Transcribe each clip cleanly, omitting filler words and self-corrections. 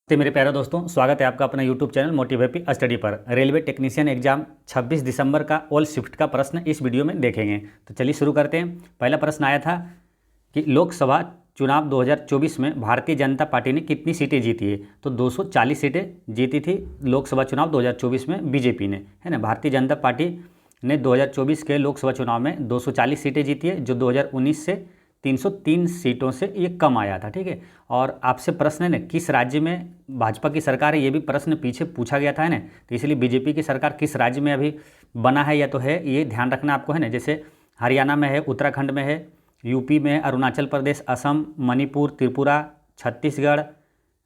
तो मेरे प्यारे दोस्तों, स्वागत है आपका अपना यूट्यूब चैनल मोटिव स्टडी पर। रेलवे टेक्नीशियन एग्जाम 26 दिसंबर का ऑल शिफ्ट का प्रश्न इस वीडियो में देखेंगे। तो चलिए शुरू करते हैं। पहला प्रश्न आया था कि लोकसभा चुनाव 2024 में भारतीय जनता पार्टी ने कितनी सीटें जीती है। तो 240 सीटें जीती थी लोकसभा चुनाव 2024 में बीजेपी ने, है ना। भारतीय जनता पार्टी ने 2024 के लोकसभा चुनाव में 240 सीटें जीती है, जो 2019 से 303 सीटों से ये कम आया था, ठीक है। और आपसे प्रश्न है ना, किस राज्य में भाजपा की सरकार है, ये भी प्रश्न पीछे पूछा गया था, है ना। तो इसलिए बीजेपी की सरकार किस राज्य में अभी बना है या तो है, ये ध्यान रखना आपको, है ना। जैसे हरियाणा में है, उत्तराखंड में है, यूपी में है, अरुणाचल प्रदेश, असम, मणिपुर, त्रिपुरा, छत्तीसगढ़,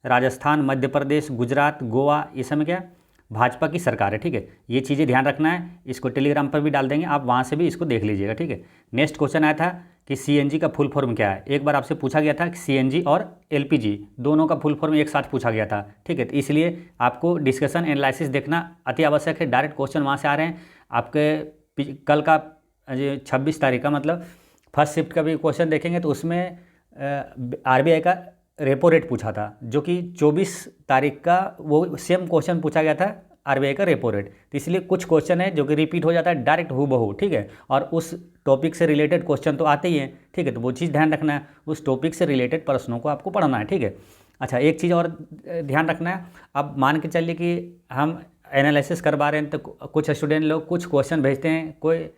राजस्थान, मध्य प्रदेश, गुजरात, गोवा, ये सब में क्या भाजपा की सरकार है, ठीक है। ये चीज़ें ध्यान रखना है। इसको टेलीग्राम पर भी डाल देंगे, आप वहाँ से भी इसको देख लीजिएगा, ठीक है। नेक्स्ट क्वेश्चन आया था कि सीएनजी का फुल फॉर्म क्या है। एक बार आपसे पूछा गया था कि सीएनजी और एलपीजी दोनों का फुल फॉर्म एक साथ पूछा गया था, ठीक है। तो इसलिए आपको डिस्कशन एनालिसिस देखना अति आवश्यक है। डायरेक्ट क्वेश्चन वहाँ से आ रहे हैं आपके। कल का 26 तारीख का मतलब फर्स्ट शिफ्ट का भी क्वेश्चन देखेंगे तो उसमें आरबीआई का रेपो रेट पूछा था, जो कि 24 तारीख का वो सेम क्वेश्चन पूछा गया था, आरबीआई का रेपो रेट। तो इसलिए कुछ क्वेश्चन है जो कि रिपीट हो जाता है डायरेक्ट हूबहू, ठीक है। और उस टॉपिक से रिलेटेड क्वेश्चन तो आते ही हैं, ठीक है। तो वो चीज़ ध्यान रखना है, उस टॉपिक से रिलेटेड प्रश्नों को आपको पढ़ना है, ठीक है। अच्छा, एक चीज़ और ध्यान रखना है। अब मान के चलिए कि हम एनालिसिस करवा रहे हैं, तो कुछ स्टूडेंट लोग कुछ क्वेश्चन भेजते हैं, कोई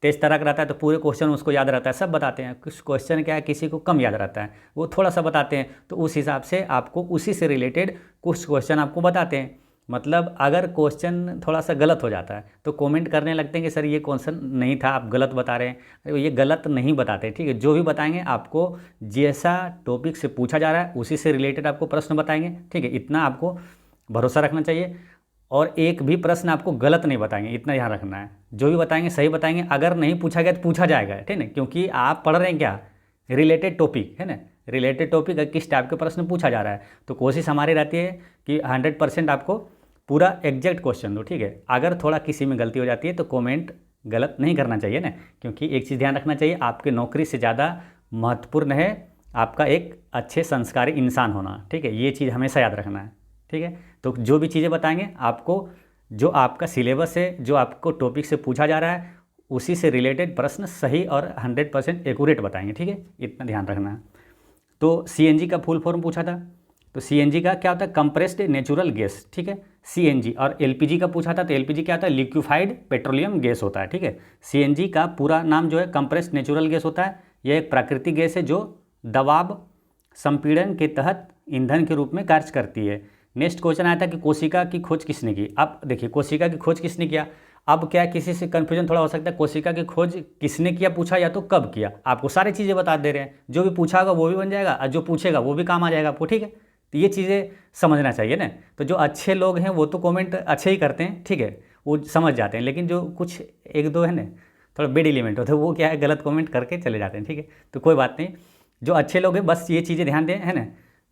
तेज तरह का रहता है तो पूरे क्वेश्चन उसको याद रहता है, सब बताते हैं। कुछ क्वेश्चन क्या है, किसी को कम याद रहता है, वो थोड़ा सा बताते हैं। तो उस हिसाब से आपको उसी से रिलेटेड कुछ क्वेश्चन आपको बताते हैं। मतलब अगर क्वेश्चन थोड़ा सा गलत हो जाता है तो कमेंट करने लगते हैं कि सर ये क्वेश्चन नहीं था, आप गलत बता रहे हैं। अरे ये गलत नहीं बताते, ठीक है। जो भी बताएंगे आपको जैसा टॉपिक से पूछा जा रहा है उसी से रिलेटेड आपको प्रश्न बताएंगे, ठीक है। इतना आपको भरोसा रखना चाहिए। और एक भी प्रश्न आपको गलत नहीं बताएंगे, इतना ध्यान रखना है। जो भी बताएंगे सही बताएंगे। अगर नहीं पूछा गया तो पूछा जाएगा, ठीक है। क्योंकि आप पढ़ रहे हैं क्या, रिलेटेड टॉपिक, है ना। रिलेटेड टॉपिक किस टाइप के प्रश्न पूछा जा रहा है, तो कोशिश हमारी रहती है कि 100% आपको पूरा एग्जैक्ट क्वेश्चन दो, ठीक है। अगर थोड़ा किसी में गलती हो जाती है तो कमेंट गलत नहीं करना चाहिए ना, क्योंकि एक चीज़ ध्यान रखना चाहिए, आपके नौकरी से ज़्यादा महत्वपूर्ण है आपका एक अच्छे संस्कारी इंसान होना, ठीक है। ये चीज़ हमेशा याद रखना है, ठीक है। तो जो भी चीज़ें बताएंगे आपको, जो आपका सिलेबस है, जो आपको टॉपिक से पूछा जा रहा है उसी से रिलेटेड प्रश्न सही और 100% एक्यूरेट बताएंगे, ठीक है। इतना ध्यान रखना है। तो सीएनजी का फुल फॉर्म पूछा था, तो सीएनजी का क्या होता है, कंप्रेस्ड नेचुरल गैस, ठीक है, सीएनजी। और एलपीजी का पूछा था, तो एलपीजी क्या होता है, लिक्विफाइड पेट्रोलियम गैस होता है, ठीक है। सीएनजी का पूरा नाम जो है कंप्रेस्ड नेचुरल गैस होता है। यह एक प्राकृतिक गैस है जो दबाव संपीड़न के तहत ईंधन के रूप में कार्य करती है। नेक्स्ट क्वेश्चन आया था कि कोशिका की खोज किसने की। अब देखिए, कोशिका की खोज किसने किया। अब क्या किसी से कन्फ्यूजन थोड़ा हो सकता है, कोशिका की खोज किसने किया पूछा या तो कब किया। आपको सारी चीज़ें बता दे रहे हैं, जो भी पूछा होगा वो भी बन जाएगा और जो पूछेगा वो भी काम आ जाएगा आपको, ठीक है। तो ये चीज़ें समझना चाहिए ना। तो जो अच्छे लोग हैं वो तो कमेंट अच्छे ही करते हैं, ठीक है, वो समझ जाते हैं। लेकिन जो कुछ एक दो है ना थोड़ा बेड एलिमेंट होते हैं, वो क्या है, गलत कमेंट करके चले जाते हैं, ठीक है। तो कोई बात नहीं, जो अच्छे लोग हैं बस ये चीज़ें ध्यान दें, है ना।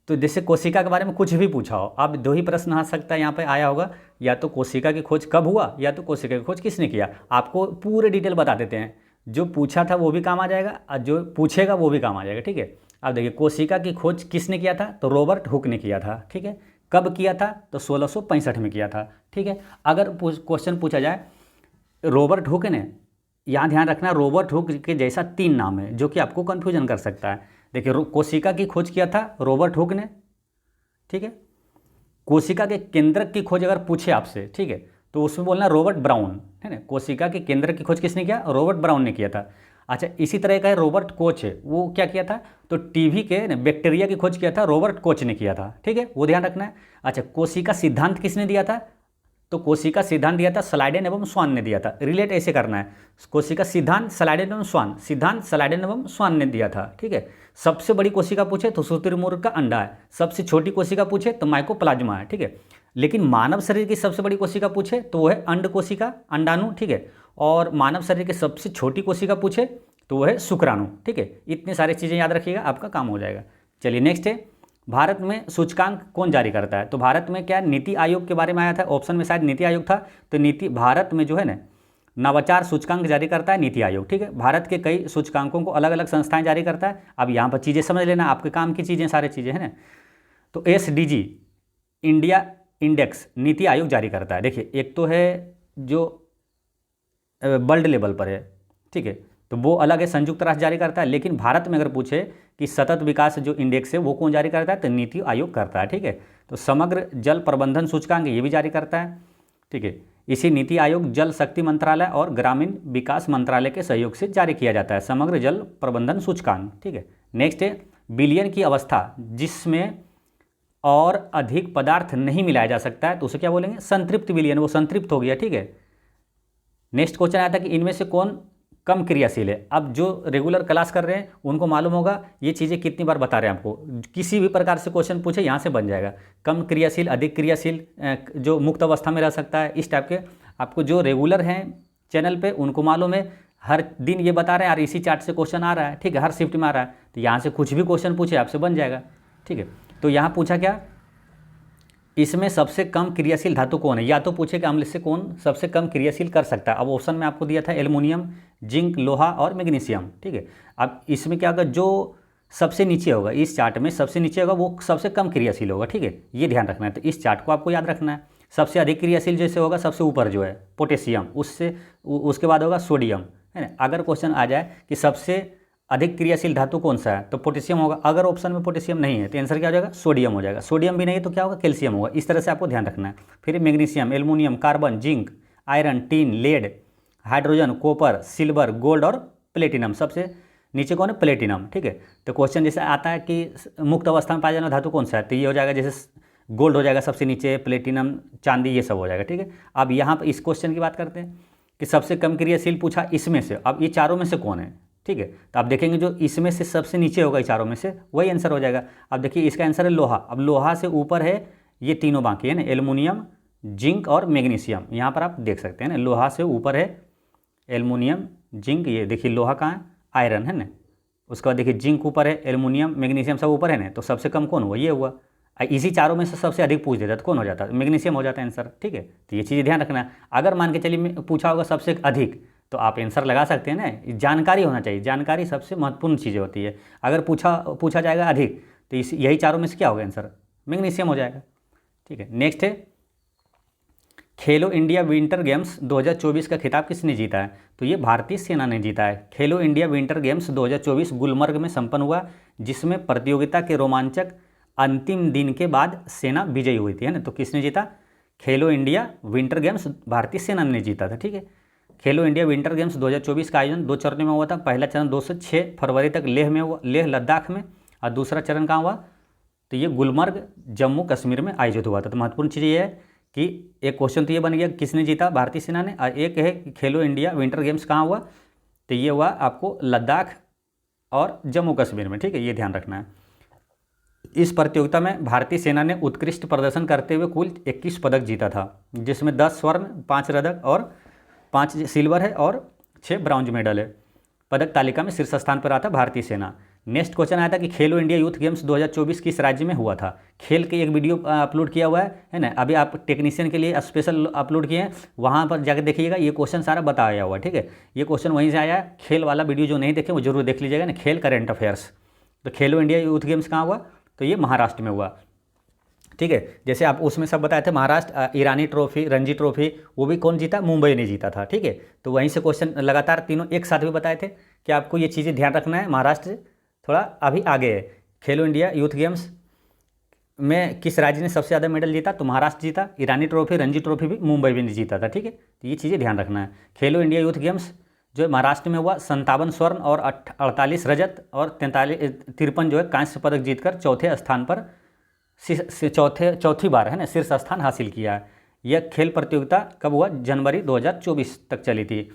तो जैसे कोशिका के बारे में कुछ भी पूछा हो, अब दो ही प्रश्न आ सकता है यहाँ पे आया होगा, या तो कोशिका की खोज कब हुआ या तो कोशिका की खोज किसने किया। आपको पूरे डिटेल बता देते हैं, जो पूछा था वो भी काम आ जाएगा और जो पूछेगा वो भी काम आ जाएगा, ठीक है। अब देखिए, कोशिका की खोज किसने किया था, तो रॉबर्ट हुक ने किया था, ठीक है। कब किया था, तो 1665 में किया था, ठीक है। अगर क्वेश्चन पूछा जाए रॉबर्ट हुक ने, यहाँ ध्यान रखना रॉबर्ट हुक के जैसा 3 नाम है जो कि आपको कन्फ्यूजन कर सकता है। देखिए, कोशिका की खोज किया था रॉबर्ट हुक ने, ठीक है। कोशिका के केंद्रक की खोज अगर पूछे आपसे, ठीक है, तो उसमें बोलना रॉबर्ट ब्राउन, है ना। कोशिका के केंद्रक की खोज किसने किया, रॉबर्ट ब्राउन ने किया था। अच्छा, इसी तरह का है रॉबर्ट कोच है, वो क्या किया था, तो टीबी के बैक्टीरिया की खोज किया था रॉबर्ट कोच ने किया था, ठीक है, वो ध्यान रखना है। अच्छा, कोशिका सिद्धांत किसने दिया था, तो कोशिका सिद्धांत दिया था स्लाइडेन एवं स्वान ने दिया था। रिलेट ऐसे करना है, कोशिका सिद्धांत स्लाइडेन एवं स्वान, सिद्धांत स्लाइडेन एवं स्वान ने दिया था, ठीक है। सबसे बड़ी कोशिका पूछे तो शुतुरमुर्ग का अंडा है, सबसे छोटी कोशिका पूछे तो माइकोप्लाज्मा है, ठीक है। लेकिन मानव शरीर की सबसे बड़ी कोशिका पूछे तो वो है अंड कोशिका, अंडाणु, ठीक है। और मानव शरीर की सबसे छोटी कोशिका पूछे तो वो है शुक्राणु, ठीक है। इतनी सारी चीज़ें याद रखिएगा, आपका काम हो जाएगा। चलिए नेक्स्ट है, भारत में सूचकांक कौन जारी करता है। तो भारत में क्या नीति आयोग के बारे में आया था, ऑप्शन में शायद नीति आयोग था। तो नीति भारत में जो है ना नवाचार सूचकांक जारी करता है नीति आयोग, ठीक है। भारत के कई सूचकांकों को अलग अलग संस्थाएं जारी करता है। अब यहाँ पर चीज़ें समझ लेना, आपके काम की चीज़ें सारी चीज़ें है ना। तो SDG India index NITI Aayog जारी करता है? देखिए, एक तो है जो वर्ल्ड लेवल पर है, ठीक है, तो वो अलग है, संयुक्त राष्ट्र जारी करता है। लेकिन भारत में अगर पूछे कि सतत विकास जो इंडेक्स है वो कौन जारी करता है, तो नीति आयोग करता है, ठीक है। तो समग्र जल प्रबंधन सूचकांक ये भी जारी करता है, ठीक है। इसी नीति आयोग जल शक्ति मंत्रालय और ग्रामीण विकास मंत्रालय के सहयोग से जारी किया जाता है, समग्र जल प्रबंधन सूचकांक, ठीक है। नेक्स्ट है विलयन की अवस्था जिसमें और अधिक पदार्थ नहीं मिलाया जा सकता है, तो उसे क्या बोलेंगे, संतृप्त विलयन, वो संतृप्त हो गया, ठीक है। नेक्स्ट क्वेश्चन आया था कि इनमें से कौन कम क्रियाशील है। अब जो रेगुलर क्लास कर रहे हैं उनको मालूम होगा ये चीज़ें कितनी बार बता रहे हैं आपको, किसी भी प्रकार से क्वेश्चन पूछे यहाँ से बन जाएगा। कम क्रियाशील, अधिक क्रियाशील, जो मुक्त अवस्था में रह सकता है, इस टाइप के आपको जो रेगुलर हैं चैनल पे उनको मालूम है, हर दिन ये बता रहे हैं, और इसी चार्ट से क्वेश्चन आ रहा है, ठीक है, हर शिफ्ट में आ रहा है, तो यहाँ से कुछ भी क्वेश्चन पूछे आपसे बन जाएगा, ठीक है। तो यहाँ पूछा क्या, इसमें सबसे कम क्रियाशील धातु कौन है, या तो पूछे कि अम्ल से कौन सबसे कम क्रियाशील कर सकता है। अब ऑप्शन में आपको दिया था एल्युमिनियम, जिंक, लोहा और मैग्नीशियम, ठीक है। अब इसमें क्या होगा, जो सबसे नीचे होगा इस चार्ट में, सबसे नीचे होगा वो सबसे कम क्रियाशील होगा, ठीक है, ये ध्यान रखना है। तो इस चार्ट को आपको याद रखना है। सबसे अधिक क्रियाशील जैसे होगा सबसे ऊपर जो है पोटेशियम, उसके बाद होगा सोडियम, है ना। अगर क्वेश्चन आ जाए कि सबसे अधिक क्रियाशील धातु कौन सा है, तो पोटेशियम होगा। अगर ऑप्शन में पोटेशियम नहीं है तो आंसर क्या हो जाएगा, सोडियम हो जाएगा। सोडियम भी नहीं है तो क्या होगा, कैल्शियम होगा। इस तरह से आपको ध्यान रखना है। फिर magnesium, aluminium, carbon, zinc, iron, tin, lead, hydrogen, copper, silver, gold और प्लेटिनम। सबसे नीचे कौन है, प्लेटिनम, ठीक है। तो क्वेश्चन जैसे आता है कि मुक्त अवस्था में पाया जाने वाला धातु कौन सा है, तो ये हो जाएगा, जैसे गोल्ड हो जाएगा सबसे नीचे, प्लेटिनम, चांदी, ये सब हो जाएगा, ठीक है। अब यहाँ पर इस क्वेश्चन की बात करते हैं कि सबसे कम क्रियाशील पूछा इसमें से, अब ये चारों में से कौन है, ठीक है। तो आप देखेंगे जो इसमें से सबसे नीचे होगा चारों में से वही आंसर हो जाएगा। अब देखिए इसका आंसर है लोहा। अब लोहा से ऊपर है ये तीनों बाकी है ना, एल्युमिनियम, जिंक और मैग्नीशियम। यहाँ पर आप देख सकते हैं ना, लोहा से ऊपर है एल्युमिनियम, जिंक, ये देखिए लोहा कहाँ है, आयरन है ना। उसके बाद देखिए जिंक ऊपर है, एल्युमिनियम, मैग्नीशियम सब ऊपर है ना, तो सबसे कम कौन हुआ, ये हुआ। इसी चारों में से सबसे अधिक पूछ देता तो कौन हो जाता, मैग्नीशियम हो जाता है आंसर, ठीक है। तो ये चीज़ ध्यान रखना है। अगर मान के चलिए पूछा होगा सबसे अधिक, तो आप आंसर लगा सकते हैं ना। जानकारी होना चाहिए, जानकारी सबसे महत्वपूर्ण चीज़ होती है। अगर पूछा जाएगा अधिक, तो यही चारों में से क्या होगा आंसर, मैग्नीशियम हो जाएगा, ठीक है। नेक्स्ट है खेलो इंडिया विंटर गेम्स 2024 का खिताब किसने जीता है, तो ये भारतीय सेना ने जीता है। खेलो इंडिया विंटर गेम्स 2024 गुलमर्ग में संपन्न हुआ, जिसमें प्रतियोगिता के रोमांचक अंतिम दिन के बाद सेना विजयी हुई थी, है ना। तो किसने जीता, खेलो इंडिया विंटर गेम्स भारतीय सेना ने जीता था, ठीक है। खेलो इंडिया विंटर गेम्स 2024 का आयोजन 2 चरणों में हुआ था। पहला चरण 2 से 6 फरवरी तक लेह में हुआ, लेह लद्दाख में, और दूसरा चरण कहाँ हुआ, तो ये गुलमर्ग जम्मू कश्मीर में आयोजित हुआ था। तो महत्वपूर्ण चीज़ ये है कि एक क्वेश्चन तो ये बन गया किसने जीता, भारतीय सेना ने, और एक है कि खेलो इंडिया विंटर गेम्स कहाँ हुआ, तो ये हुआ आपको लद्दाख और जम्मू कश्मीर में, ठीक है, ये ध्यान रखना है। इस प्रतियोगिता में भारतीय सेना ने उत्कृष्ट प्रदर्शन करते हुए कुल 21 पदक जीता था, जिसमें 10 स्वर्ण, 5 रजत और 5 सिल्वर है और 6 ब्रॉन्ज मेडल है। पदक तालिका में शीर्ष स्थान पर आता भारतीय सेना। नेक्स्ट क्वेश्चन आया था कि खेलो इंडिया यूथ गेम्स 2024 किस राज्य में हुआ था। खेल के एक वीडियो अपलोड किया हुआ है ना, अभी आप टेक्नीशियन के लिए स्पेशल अपलोड किए हैं, वहाँ पर जाकर देखिएगा, ये क्वेश्चन सारा बताया हुआ है, ठीक है। ये क्वेश्चन वहीं से आया है। खेल वाला वीडियो जो नहीं देखे वो जरूर देख लीजिएगा ना, खेल करेंट अफेयर्स। तो खेलो इंडिया यूथ गेम्स कहाँ हुआ, तो ये महाराष्ट्र में हुआ, ठीक है। जैसे आप उसमें सब बताए थे महाराष्ट्र, ईरानी ट्रॉफी, रणजी ट्रॉफी, वो भी कौन जीता, मुंबई ने जीता था, ठीक है। तो वहीं से क्वेश्चन लगातार तीनों एक साथ भी बताए थे कि आपको ये चीज़ें ध्यान रखना है। महाराष्ट्र थोड़ा अभी आगे है। खेलो इंडिया यूथ गेम्स में किस राज्य ने सबसे ज़्यादा मेडल जीता, तो महाराष्ट्र जीता। ईरानी ट्रॉफी, रणजी ट्रॉफी भी मुंबई भी जीता था, ठीक है। तो ये चीज़ें ध्यान रखना है। खेलो इंडिया यूथ गेम्स जो महाराष्ट्र में हुआ, 57 स्वर्ण और 48 रजत और 53 जो है कांस्य पदक जीतकर चौथे स्थान पर चौथी बार है ना शीर्ष स्थान हासिल किया है। यह खेल प्रतियोगिता कब हुआ, जनवरी 2024 तक चली थी।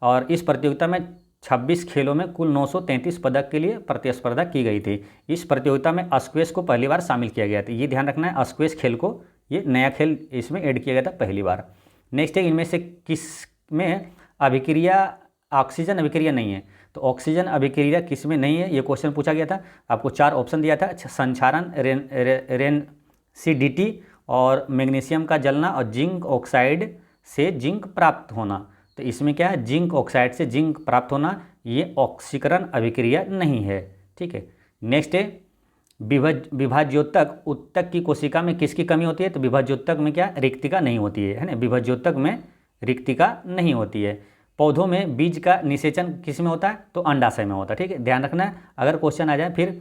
और इस प्रतियोगिता में 26 खेलों में कुल 933 पदक के लिए प्रतिस्पर्धा की गई थी। इस प्रतियोगिता में स्क्वैश को पहली बार शामिल किया गया था। ये ध्यान रखना है, स्क्वैश खेल को ये नया खेल इसमें ऐड किया गया था पहली बार। नेक्स्ट है इनमें से किस में अभिक्रिया ऑक्सीजन अभिक्रिया नहीं है, तो ऑक्सीजन अभिक्रिया किस में नहीं है, ये क्वेश्चन पूछा गया था। आपको 4 ऑप्शन दिया था, संक्षारण, रेनसिडिटी और मैग्नीशियम का जलना और जिंक ऑक्साइड से जिंक प्राप्त होना। तो इसमें क्या है, जिंक ऑक्साइड से जिंक प्राप्त होना, ये ऑक्सीकरण अभिक्रिया नहीं है, ठीक है। नेक्स्ट है विभाज्योतक उत्तक की कोशिका में किसकी कमी होती है? तो विभाज्योतक में क्या रिक्तिका नहीं होती है ना, विभाज्योतक में रिक्तिका नहीं होती है। पौधों में बीज का निषेचन किस में होता है? तो अंडाशय में होता है। ठीक है, ध्यान रखना है। अगर क्वेश्चन आ जाए फिर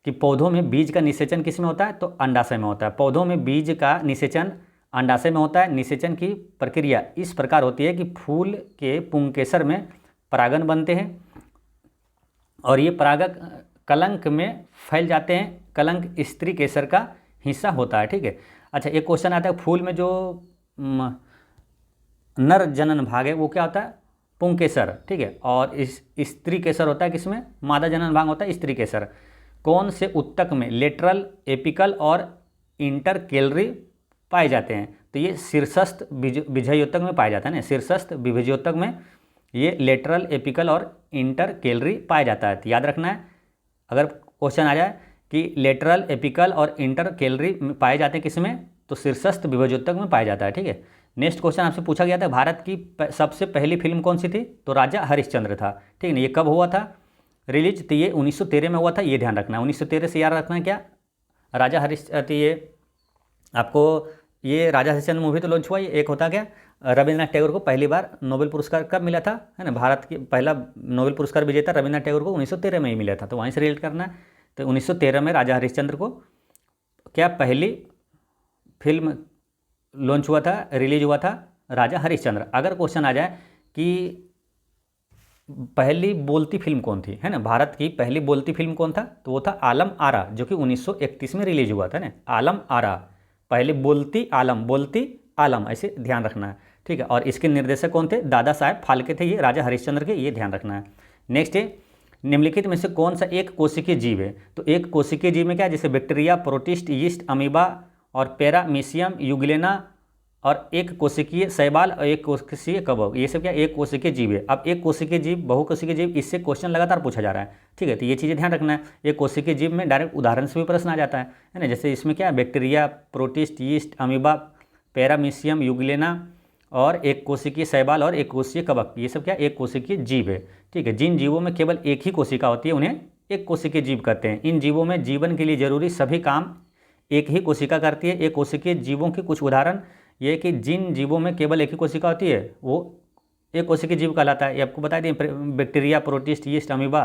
कि पौधों में बीज का निषेचन किस में होता है? तो अंडाशय में होता है। पौधों में बीज का निषेचन अंडाशय में होता है। निषेचन की प्रक्रिया इस प्रकार होती है कि फूल के पुंकेसर में परागन बनते हैं और ये परागक कलंक में फैल जाते हैं। कलंक स्त्री केसर का हिस्सा होता है। ठीक है, अच्छा एक क्वेश्चन आता है, फूल में जो नर जनन भाग है वो क्या होता है? पुंकेसर। ठीक है, और इस स्त्री केसर होता है किसमें? मादा जनन भाग होता है स्त्री केसर। कौन से उत्तक में लेटरल, एपिकल और इंटरकेलरी पाए जाते हैं? तो ये शीर्षस्थ विभज्योतक में पाया जाता है ना, शीर्षस्थ विभज्योतक में ये लेटरल, एपिकल और इंटरकेलरी पाया जाता है। तो याद रखना है, अगर क्वेश्चन आ जाए कि लेटरल, एपिकल और इंटरकेलरी पाए जाते हैं किसमें? तो शीर्षस्थ विभज्योतक में पाया जाता है। ठीक है, नेक्स्ट क्वेश्चन आपसे पूछा गया था, भारत की सबसे पहली फिल्म कौन सी थी? तो राजा हरिश्चंद्र था। ठीक है, ये कब हुआ था रिलीज? तो ये 1913 में हुआ था, ये ध्यान रखना है। 1913 से याद रखना है क्या? राजा हरिश्चंद्र, ये आपको ये राजा हरिश्चंद्र मूवी तो लॉन्च हुआ, ये एक होता क्या? रविंद्रनाथ टैगोर को पहली बार नोबेल पुरस्कार कब मिला था? है ना, भारत की पहला नोबेल पुरस्कार विजेता रविंद्रनाथ टैगोर को 1913 में ही मिला था, तो वहीं से रिलेट करना है। तो 1913 में राजा हरिश्चंद्र को क्या पहली फिल्म लॉन्च हुआ था, रिलीज हुआ था? राजा हरिश्चंद्र। अगर क्वेश्चन आ जाए कि पहली बोलती फिल्म कौन थी, है ना, भारत की पहली बोलती फिल्म कौन था? तो वो था आलम आरा, जो कि 1931 में रिलीज हुआ था ना, आलम आरा। पहले बोलती आलम, बोलती आलम, ऐसे ध्यान रखना है। ठीक है, और इसके निर्देशक कौन थे? दादा साहेब फाल्के थे, ये राजा हरिश्चंद्र के, ये ध्यान रखना है। नेक्स्ट है, निम्नलिखित में से कौन सा एक कोशिकीय जीव है? तो एक कोशिकीय जीव में क्या है? जैसे बैक्टीरिया, प्रोटिस्ट, यीस्ट, अमीबा और पैरामीशियम, यूग्लेना और एक कोशिकीय शैवाल और एक कोशिकीय कवक, ये सब क्या एक कोशिकीय जीव है। अब एक कोशिकीय जीव, बहुकोशिकीय जीव, इससे क्वेश्चन लगातार पूछा जा रहा है। ठीक है, तो ये चीज़ें ध्यान रखना है। एक कोशिकीय जीव में डायरेक्ट उदाहरण से भी प्रश्न आ जाता है ना, जैसे इसमें क्या bacteria, protist, yeast, amoeba, paramecium, euglena और एक कोशिकीय शैवाल और एक कोशिकीय कवक, ये सब क्या एक कोशिकीय जीव है। ठीक है, जिन जीवों में केवल एक ही कोशिका होती है उन्हें एक कोशिकीय जीव कहते हैं। इन जीवों में जीवन के लिए जरूरी सभी काम एक ही कोशिका करती है। एक कोशिकीय जीवों के कुछ उदाहरण ये कि जिन जीवों में केवल एक ही कोशिका होती है वो एक कोशिकीय जीव कहलाता है। ये आपको बता दें, bacteria, protist, yeast, amoeba,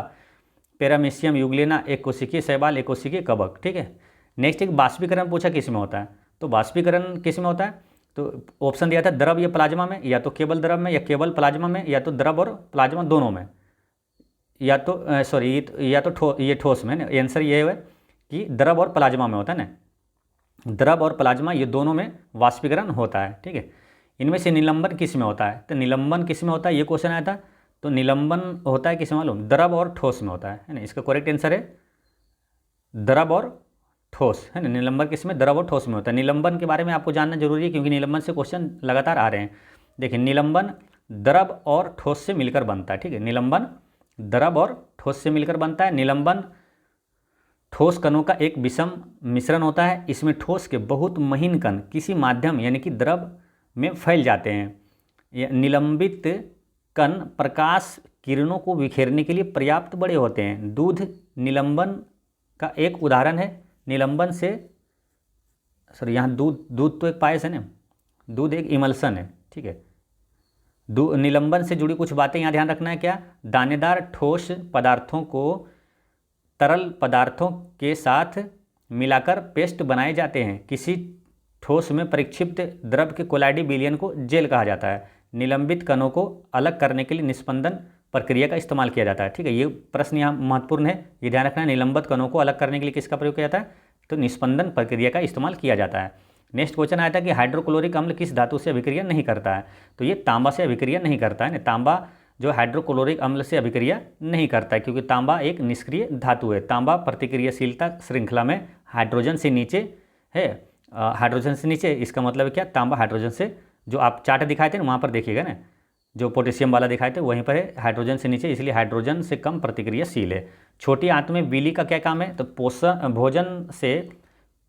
paramecium, euglena, एक कोशिकीय शैवाल, एक कोशिकीय कवक। ठीक है, नेक्स्ट एक बाष्पीकरण पूछा किस में होता है? तो बाष्पीकरण किस में होता है? तो ऑप्शन दिया था द्रव या प्लाज्मा में, या तो केवल द्रव में, या केवल प्लाज्मा में, या तो द्रव और प्लाज्मा दोनों में, या तो या तो ये ठोस में। आंसर ये है कि द्रव और प्लाज्मा में होता है ना, द्रव और प्लाज्मा ये दोनों में वाष्पीकरण होता है। ठीक है, इनमें से निलंबन किस में होता है? तो निलंबन किस में होता है, ये क्वेश्चन आया था। तो निलंबन होता है किस में मालूम? द्रव और ठोस में होता है ना। इसका करेक्ट आंसर है द्रव और ठोस, है ना। निलंबन किस में? द्रव और ठोस में होता है। निलंबन के बारे में आपको जानना जरूरी है क्योंकि निलंबन से क्वेश्चन लगातार आ रहे हैं। देखिए, निलंबन द्रव और ठोस से मिलकर बनता है। ठीक है, निलंबन द्रव और ठोस से मिलकर बनता है। निलंबन ठोस कणों का एक विषम मिश्रण होता है। इसमें ठोस के बहुत महीन कण किसी माध्यम यानी कि द्रव में फैल जाते हैं। निलंबित कण प्रकाश किरणों को बिखेरने के लिए पर्याप्त बड़े होते हैं। दूध निलंबन का एक उदाहरण है। निलंबन से यहाँ दूध तो एक पायस है ना, दूध एक इमल्सन है। ठीक है, निलंबन से जुड़ी कुछ बातें यहाँ ध्यान रखना है। क्या? दानेदार ठोस पदार्थों को तरल पदार्थों के साथ मिलाकर पेस्ट बनाए जाते हैं। किसी ठोस में परिक्षिप्त द्रव के कोलाइडी विलयन को जेल कहा जाता है। निलंबित कणों को अलग करने के लिए निस्पंदन प्रक्रिया का इस्तेमाल किया जाता है। ठीक है, ये प्रश्न यहाँ महत्वपूर्ण है, ये ध्यान रखना है। निलंबित कणों को अलग करने के लिए किसका प्रयोग किया जाता है? तो निस्पंदन प्रक्रिया का इस्तेमाल किया जाता है। नेक्स्ट क्वेश्चन आया था कि हाइड्रोक्लोरिक अम्ल किस धातु से अभिक्रिया नहीं करता है? तो ये तांबा से अभिक्रिया नहीं करता है। तांबा जो हाइड्रोक्लोरिक अम्ल से अभिक्रिया नहीं करता है क्योंकि तांबा एक निष्क्रिय धातु है। तांबा प्रतिक्रियाशीलता श्रृंखला में हाइड्रोजन से नीचे है। हाइड्रोजन से नीचे इसका मतलब क्या? तांबा हाइड्रोजन से, जो आप चार्ट दिखाए थे ना वहाँ पर देखिएगा ना, जो पोटेशियम वाला दिखाए थे वहीं पर है हाइड्रोजन से नीचे, इसलिए हाइड्रोजन से कम प्रतिक्रियाशील है। छोटी आंत में बीली का क्या काम है? तो भोजन से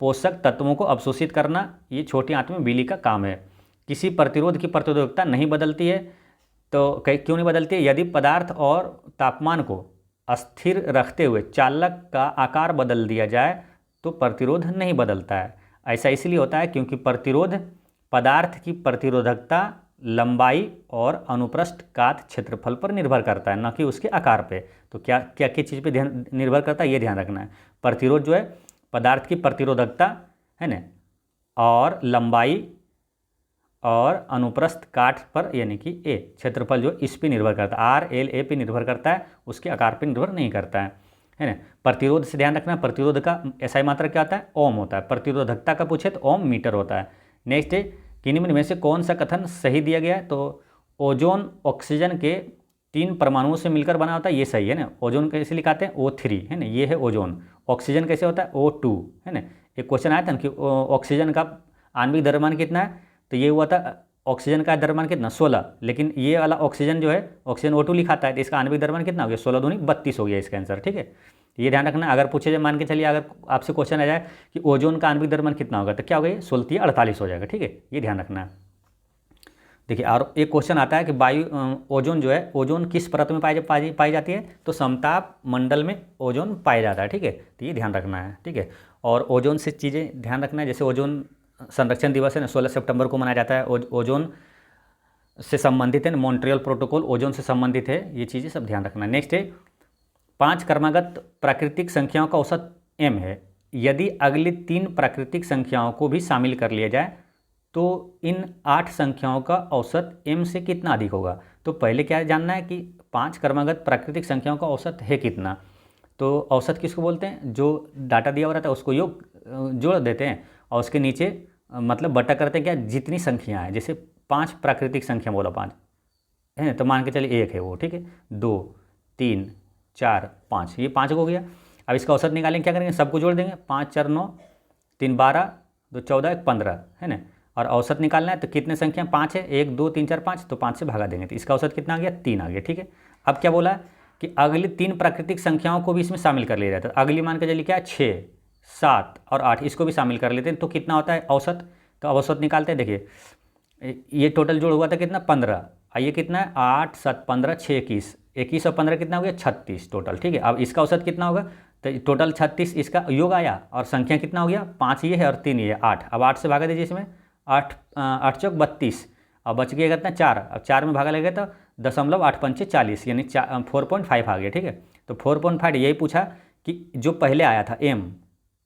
पोषक तत्वों को अवशोषित करना, ये छोटी आंत में बीली का काम है। किसी प्रतिरोध की प्रतिरोधकता नहीं बदलती है। तो क्यों नहीं बदलती है? यदि पदार्थ और तापमान को स्थिर रखते हुए चालक का आकार बदल दिया जाए तो प्रतिरोध नहीं बदलता है। ऐसा इसलिए होता है क्योंकि प्रतिरोध पदार्थ की प्रतिरोधकता, लंबाई और अनुप्रस्थ काट क्षेत्रफल पर निर्भर करता है, न कि उसके आकार पे। तो क्या क्या किस चीज़ पे ध्यान निर्भर करता है, ये ध्यान रखना है। प्रतिरोध जो है पदार्थ की प्रतिरोधकता है ना, और लंबाई और अनुप्रस्थ काट पर यानी कि ए क्षेत्रफल जो इस पे निर्भर करता है, आर एल ए पे निर्भर करता है, उसके आकार पे निर्भर नहीं करता है ना। प्रतिरोध से ध्यान रखना, प्रतिरोध का एसआई मात्रक क्या होता है, ओम होता है। प्रतिरोधकता का पूछे तो ओम मीटर होता है। नेक्स्ट है, किन्हीं में से कौन सा कथन सही दिया गया है, तो ओजोन ऑक्सीजन के 3 परमाणुओं से मिलकर बना होता है, ये सही है ना। ओजोन कैसे लिखाते हैं, O3 है ना, ये है ओजोन। ऑक्सीजन कैसे होता है, O2 है ना। एक क्वेश्चन आया था ना कि ऑक्सीजन का आणविक द्रव्यमान कितना है, तो ये हुआ था ऑक्सीजन का द्रव्यमान कितना 16, लेकिन ये वाला ऑक्सीजन जो है ऑक्सीजन O2 लिखाता है, तो इसका आणविक द्रव्यमान कितना हो गया 16 दूनी 32 हो गया इसका आंसर। ठीक है, ये ध्यान रखना। अगर पूछे जाए, मान के चलिए अगर आपसे क्वेश्चन आ जाए कि ओजोन का आणविक द्रव्यमान कितना होगा, तो क्या होगा, 16 48 हो जाएगा। ठीक है, ये ध्यान रखना है। देखिए, और एक क्वेश्चन आता है कि वायु ओजोन जो है, ओजोन किस परत में पाई जाती है, तो समताप मंडल में ओजोन पाया जाता है। ठीक है, तो ये ध्यान रखना है। ठीक है, और ओजोन से चीज़ें ध्यान रखना है, जैसे ओजोन संरक्षण दिवस है ना, 16 सितंबर को मनाया जाता है। ओजोन से संबंधित है ना, मॉन्ट्रियल प्रोटोकॉल ओजोन से संबंधित है, ये चीज़ें सब ध्यान रखना है। नेक्स्ट है, 5 क्रमागत प्राकृतिक संख्याओं का औसत m है। यदि अगली 3 प्राकृतिक संख्याओं को भी शामिल कर लिया जाए तो इन 8 संख्याओं का औसत m से कितना अधिक होगा। तो पहले क्या जानना है कि 5 क्रमागत प्राकृतिक संख्याओं का औसत है कितना। तो औसत किसको बोलते हैं, जो डाटा दिया हुआ रहता है उसको योग जोड़ देते हैं और उसके नीचे मतलब बटा करते हैं क्या, जितनी संख्या है। जैसे 5 प्राकृतिक संख्या बोला 5 है, तो मान के चलिए 1 है वो। ठीक है, 2 3 4 5, ये 5 हो गया। अब इसका औसत निकालेंगे, क्या करेंगे, सबको जोड़ देंगे। 5 4 9, 3 12, 2 14, 1 15 है ना। और औसत निकालना है तो कितने संख्या 5 है, 1 2 3 4 5, तो 5 से भागा देंगे, तो इसका औसत कितना आ गया, 3 आ गया। ठीक है, अब क्या बोला कि अगली 3 प्राकृतिक संख्याओं को भी इसमें शामिल कर लिया जाता है। अगली मान के चलिए क्या है, 6 7 और 8, इसको भी शामिल कर लेते हैं, तो कितना होता है औसत। तो अब औसत निकालते हैं। देखिए, ये टोटल जोड़ हुआ था कितना 15, ये कितना है 8 7 15 6 21, 21 और 15 कितना हो गया 36 टोटल। ठीक है, अब इसका औसत कितना होगा, तो टोटल 36 इसका योग आया और संख्या कितना हो गया, 5 ये है और 3 ये है 8। अब 8 से भागा दीजिए इसमें, 8 8 चौक 32, अब बच गया कितना 4। अब 4 में भागा लगेगा तो 0.8 40, यानी 4.5 आ गया। ठीक है, तो 4.5 यही पूछा कि जो पहले आया था m,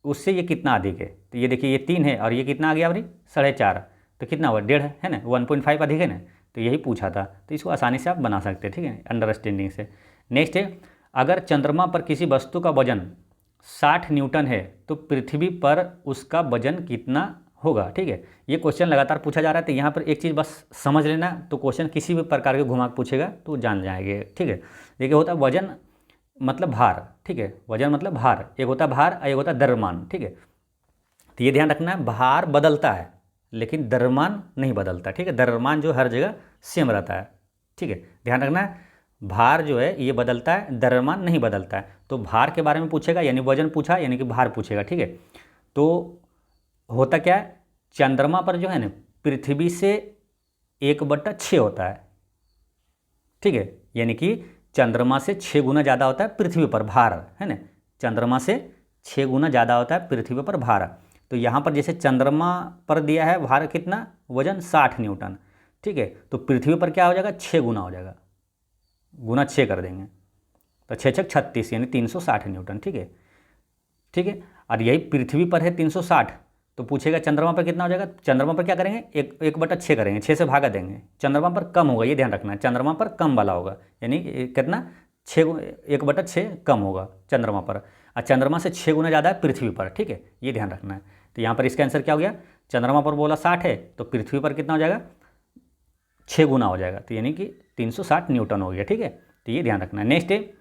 उससे ये कितना अधिक है। तो ये देखिए, ये 3 है और ये कितना आ गया अभी 4.5, तो कितना हुआ 1.5 है ना, 1.5 अधिक है ना। तो यही पूछा था, तो इसको आसानी से आप बना सकते हैं। ठीक है, अंडरस्टैंडिंग से। नेक्स्ट है, अगर चंद्रमा पर किसी वस्तु का वजन 60 न्यूटन है तो पृथ्वी पर उसका वजन कितना होगा। ठीक है, ये क्वेश्चन लगातार पूछा जा रहा है, तो यहाँ पर एक चीज़ बस समझ लेना, तो क्वेश्चन किसी भी प्रकार के घुमा के पूछेगा तो जान जाएंगे। ठीक है, देखिए होता है वजन मतलब भार। ठीक है, वजन मतलब भार, एक होता है भार और एक होता है द्रव्यमान। ठीक है, तो ये ध्यान रखना है, भार बदलता है लेकिन द्रव्यमान नहीं बदलता। ठीक है, द्रव्यमान जो हर जगह सेम रहता है। ठीक है, ध्यान रखना है, भार जो है ये बदलता है, द्रव्यमान नहीं बदलता है। तो भार के बारे में पूछेगा, यानी वजन पूछा यानी कि भार पूछेगा। ठीक है, तो होता क्या है, चंद्रमा पर जो है ना पृथ्वी से 1/6 होता है। ठीक है, यानी कि चंद्रमा से 6 गुना ज़्यादा होता है पृथ्वी पर भार, है ना। चंद्रमा से 6 गुना ज़्यादा होता है पृथ्वी पर भार। तो यहाँ पर जैसे चंद्रमा पर दिया है भार कितना, वजन 60 न्यूटन। ठीक है, तो पृथ्वी पर क्या हो जाएगा, 6 गुना हो जाएगा, गुना 6 कर देंगे, तो 6 6 36 यानी 360 न्यूटन। ठीक है, ठीक है, और यही पृथ्वी पर है 360, तो पूछेगा चंद्रमा पर कितना हो जाएगा। चंद्रमा पर क्या करेंगे, 1/6 करेंगे, 6 से भागा देंगे। चंद्रमा पर कम होगा, ये ध्यान रखना है, चंद्रमा पर कम वाला होगा, यानी कितना 1/6 कम होगा चंद्रमा पर, और चंद्रमा से 6 गुना ज़्यादा है पृथ्वी पर। ठीक है, ये ध्यान रखना है। तो यहाँ पर इसका आंसर क्या हो गया, चंद्रमा पर बोला 60 है तो पृथ्वी पर कितना हो जाएगा 6 गुना हो जाएगा, तो यानी कि 360 न्यूटन हो गया। ठीक है, तो ये ध्यान रखना है। नेक्स्ट है,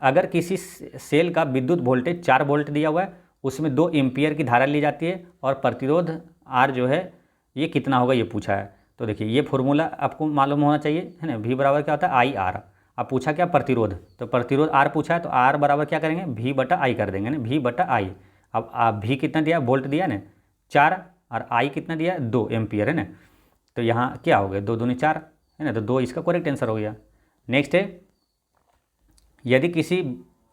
अगर किसी सेल का विद्युत वोल्टेज 4 वोल्ट दिया हुआ है, उसमें 2 एम्पियर की धारा ली जाती है और प्रतिरोध R जो है ये कितना होगा, ये पूछा है। तो देखिए, ये फॉर्मूला आपको मालूम होना चाहिए, है ना। V बराबर क्या होता है IR। अब पूछा क्या, प्रतिरोध, तो प्रतिरोध R पूछा है, तो R बराबर क्या करेंगे, V/I कर देंगे ना, V/I। अब V कितना दिया, वोल्ट दिया ना 4, और I कितना दिया 2 एम्पियर, है ना। तो यहाँ क्या हो गया, 2 दूनी 4 है ना, तो 2 इसका करेक्ट आंसर हो गया। नेक्स्ट है, यदि किसी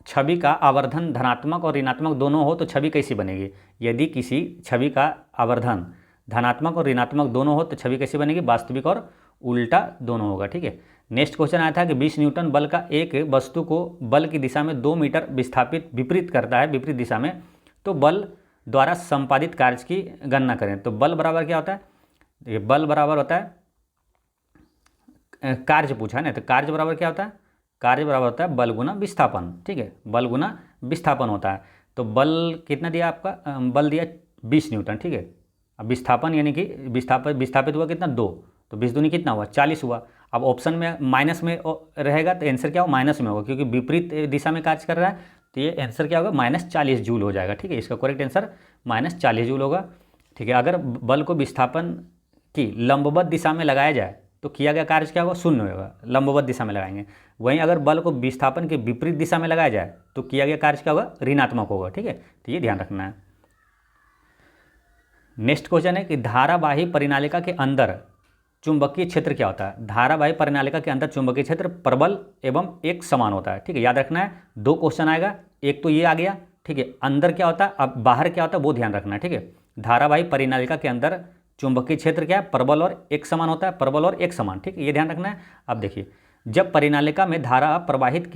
छवि का आवर्धन धनात्मक और ऋणात्मक दोनों हो तो छवि कैसी बनेगी? यदि किसी छवि का आवर्धन धनात्मक और ऋणात्मक दोनों हो तो छवि कैसी बनेगी? वास्तविक और उल्टा दोनों होगा। ठीक है। नेक्स्ट क्वेश्चन आया था कि 20 न्यूटन बल का एक वस्तु को बल की दिशा में 2 मीटर विस्थापित विपरीत करता है, विपरीत दिशा में, तो बल द्वारा संपादित कार्य की गणना करें। तो बल बराबर क्या होता है? ये बल बराबर होता है, कार्य पूछा है ना, तो कार्य बराबर क्या होता है? कार्य बराबर होता है बल गुना विस्थापन। ठीक है, बल गुना विस्थापन होता है। तो बल कितना दिया आपका? बल दिया 20 न्यूटन। ठीक है। अब विस्थापन यानी कि विस्थापित हुआ कितना? 2, तो 20 दूनी कितना हुआ? 40 हुआ। अब ऑप्शन में माइनस में रहेगा तो आंसर क्या होगा? माइनस में होगा, क्योंकि विपरीत दिशा में कार्य कर रहा है, तो ये आंसर क्या होगा? -40 जूल हो जाएगा। ठीक है, इसका करेक्ट आंसर -40 जूल होगा। ठीक है। अगर बल को विस्थापन की लंबवत दिशा में लगाया जाए तो किया गया कार्य क्या होगा? 0 होगा, लंबवत दिशा में लगाएंगे। वहीं अगर बल को विस्थापन के विपरीत दिशा में लगाया जाए तो किया गया कार्य क्या होगा? ऋणात्मक होगा। ठीक है, तो ये ध्यान रखना है। नेक्स्ट क्वेश्चन है कि धारावाही परिनालिका के अंदर चुंबकीय क्षेत्र क्या होता है? धारावाही परिनालिका के अंदर चुंबकीय क्षेत्र प्रबल एवं एक समान होता है। ठीक है, याद रखना है। 2 क्वेश्चन आएगा, एक तो ये आ गया। ठीक है, अंदर क्या होता है, अब बाहर क्या होता है वो ध्यान रखना है। ठीक है, धारावाही परिनालिका के अंदर चुंबकीय क्षेत्र क्या है? प्रबल और एक समान होता है, प्रबल और एक समान। ठीक है, ये ध्यान रखना है। अब देखिए, जब परिनालिका में धारा प्रवाहित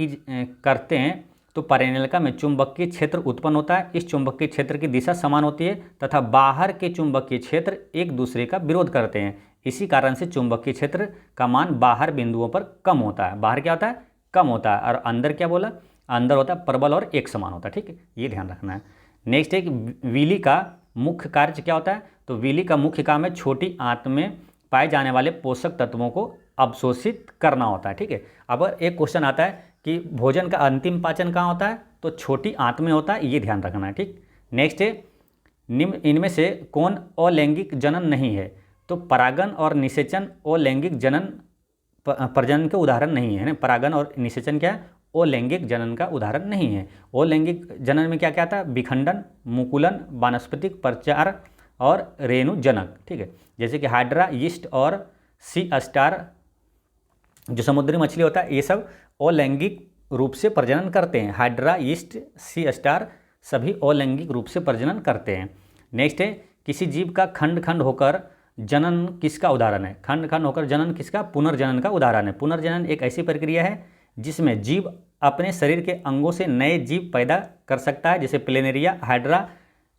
करते हैं तो परिनालिका में चुंबकीय क्षेत्र उत्पन्न होता है। इस चुंबकीय क्षेत्र की दिशा समान होती है तथा बाहर के चुंबकीय क्षेत्र एक दूसरे का विरोध करते हैं। इसी कारण से चुंबकीय क्षेत्र का मान बाहर बिंदुओं पर कम होता है। बाहर क्या होता है? कम होता है। और अंदर क्या बोला? अंदर होता है प्रबल और एक समान होता है। ठीक है, ये ध्यान रखना है। नेक्स्ट है कि विली का मुख्य कार्य क्या होता है? तो विली का मुख्य काम है छोटी आंत में पाए जाने वाले पोषक तत्वों को अवशोषित करना होता है। ठीक है। अब एक क्वेश्चन आता है कि भोजन का अंतिम पाचन कहाँ होता है? तो छोटी आंत में होता है, ये ध्यान रखना है। ठीक। नेक्स्ट है, निम्न इनमें से कौन अलैंगिक जनन नहीं है? तो परागन और निषेचन अलैंगिक जनन प्रजनन के उदाहरण नहीं है। परागन और निषेचन क्या है? अलैंगिक जनन का उदाहरण नहीं है। अलैंगिक जनन में क्या क्या आता है? विखंडन, मुकुलन, वानस्पतिक प्रचार और रेणुजनक। ठीक है, जैसे कि हाइड्रा, यीस्ट और सी स्टार जो समुद्री मछली होता है, ये सब अलैंगिक रूप से प्रजनन करते हैं। हाइड्रा, यीस्ट, सी स्टार सभी अलैंगिक रूप से प्रजनन करते हैं। नेक्स्ट है, किसी जीव का खंड खंड होकर जनन किसका उदाहरण है? खंड खंड होकर जनन किसका? पुनर्जनन का उदाहरण है। पुनर्जनन एक ऐसी प्रक्रिया है जिसमें जीव अपने शरीर के अंगों से नए जीव पैदा कर सकता है। जैसे प्लेनेरिया, हाइड्रा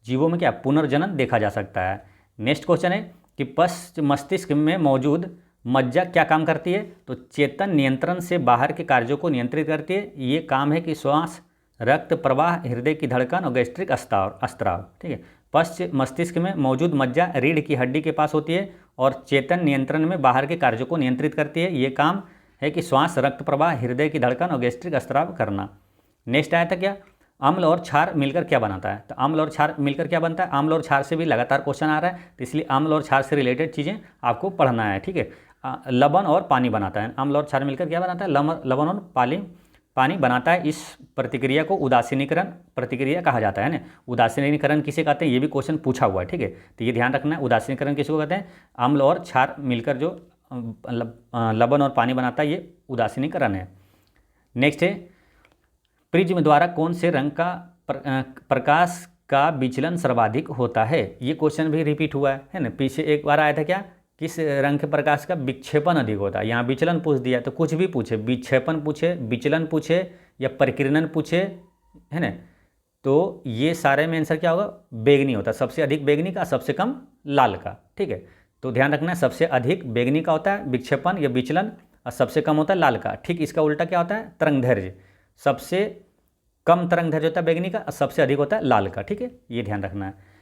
जीवों में क्या पुनर्जनन देखा जा सकता है। नेक्स्ट क्वेश्चन है कि पश्च मस्तिष्क में मौजूद मज्जा क्या काम करती है? तो चेतन नियंत्रण से बाहर के कार्यों को नियंत्रित करती है। ये काम है कि श्वास, रक्त प्रवाह, हृदय की धड़कन और गैस्ट्रिक स्त्राव। ठीक है, पश्च मस्तिष्क में मौजूद मज्जा रीढ़ की हड्डी के पास होती है और चेतन नियंत्रण में बाहर के कार्यों को नियंत्रित करती है। ये काम है कि श्वास, रक्त प्रवाह, हृदय की धड़कन और गैस्ट्रिक स्त्राव करना। नेक्स्ट आया था क्या? अम्ल और क्षार मिलकर क्या बनाता है? तो अम्ल और क्षार मिलकर क्या बनता है? अम्ल और क्षार से भी लगातार क्वेश्चन आ रहा है, तो इसलिए अम्ल और क्षार से रिलेटेड चीज़ें आपको पढ़ना है। ठीक है, लवण और पानी बनाता है। अम्ल और क्षार मिलकर क्या बनाता है? लवण और पानी बनाता है। इस प्रतिक्रिया को उदासीनीकरण प्रतिक्रिया कहा जाता है ना। उदासीनीकरण किसे कहते हैं? ये भी क्वेश्चन पूछा हुआ है। ठीक है, तो ये ध्यान रखना है। उदासीनीकरण किसको कहते हैं? अम्ल और क्षार मिलकर जो लवण और पानी बनाता है, ये उदासीनीकरण है। नेक्स्ट है, प्रिज्म द्वारा कौन से रंग का प्रकाश का विचलन सर्वाधिक होता है? ये क्वेश्चन भी रिपीट हुआ है ना। पीछे एक बार आया था क्या? किस रंग के प्रकाश का विक्षेपण अधिक होता है? यहाँ विचलन पूछ दिया, तो कुछ भी पूछे, विक्षेपण पूछे, विचलन पूछे या परिकिरणन पूछे, है ना, तो ये सारे में आंसर क्या होगा? बैगनी होता है। सबसे अधिक बैगनी का, सबसे कम लाल का। ठीक है, तो ध्यान रखना है, सबसे अधिक बैगनी का होता है विक्षेपण या विचलन और सबसे कम होता है लाल का। ठीक इसका उल्टा क्या होता है? तरंगदैर्घ्य। सबसे कम तरंगदैर्घ्य होता है बैगनी का और सबसे अधिक होता है लाल का। ठीक है, ये ध्यान रखना है।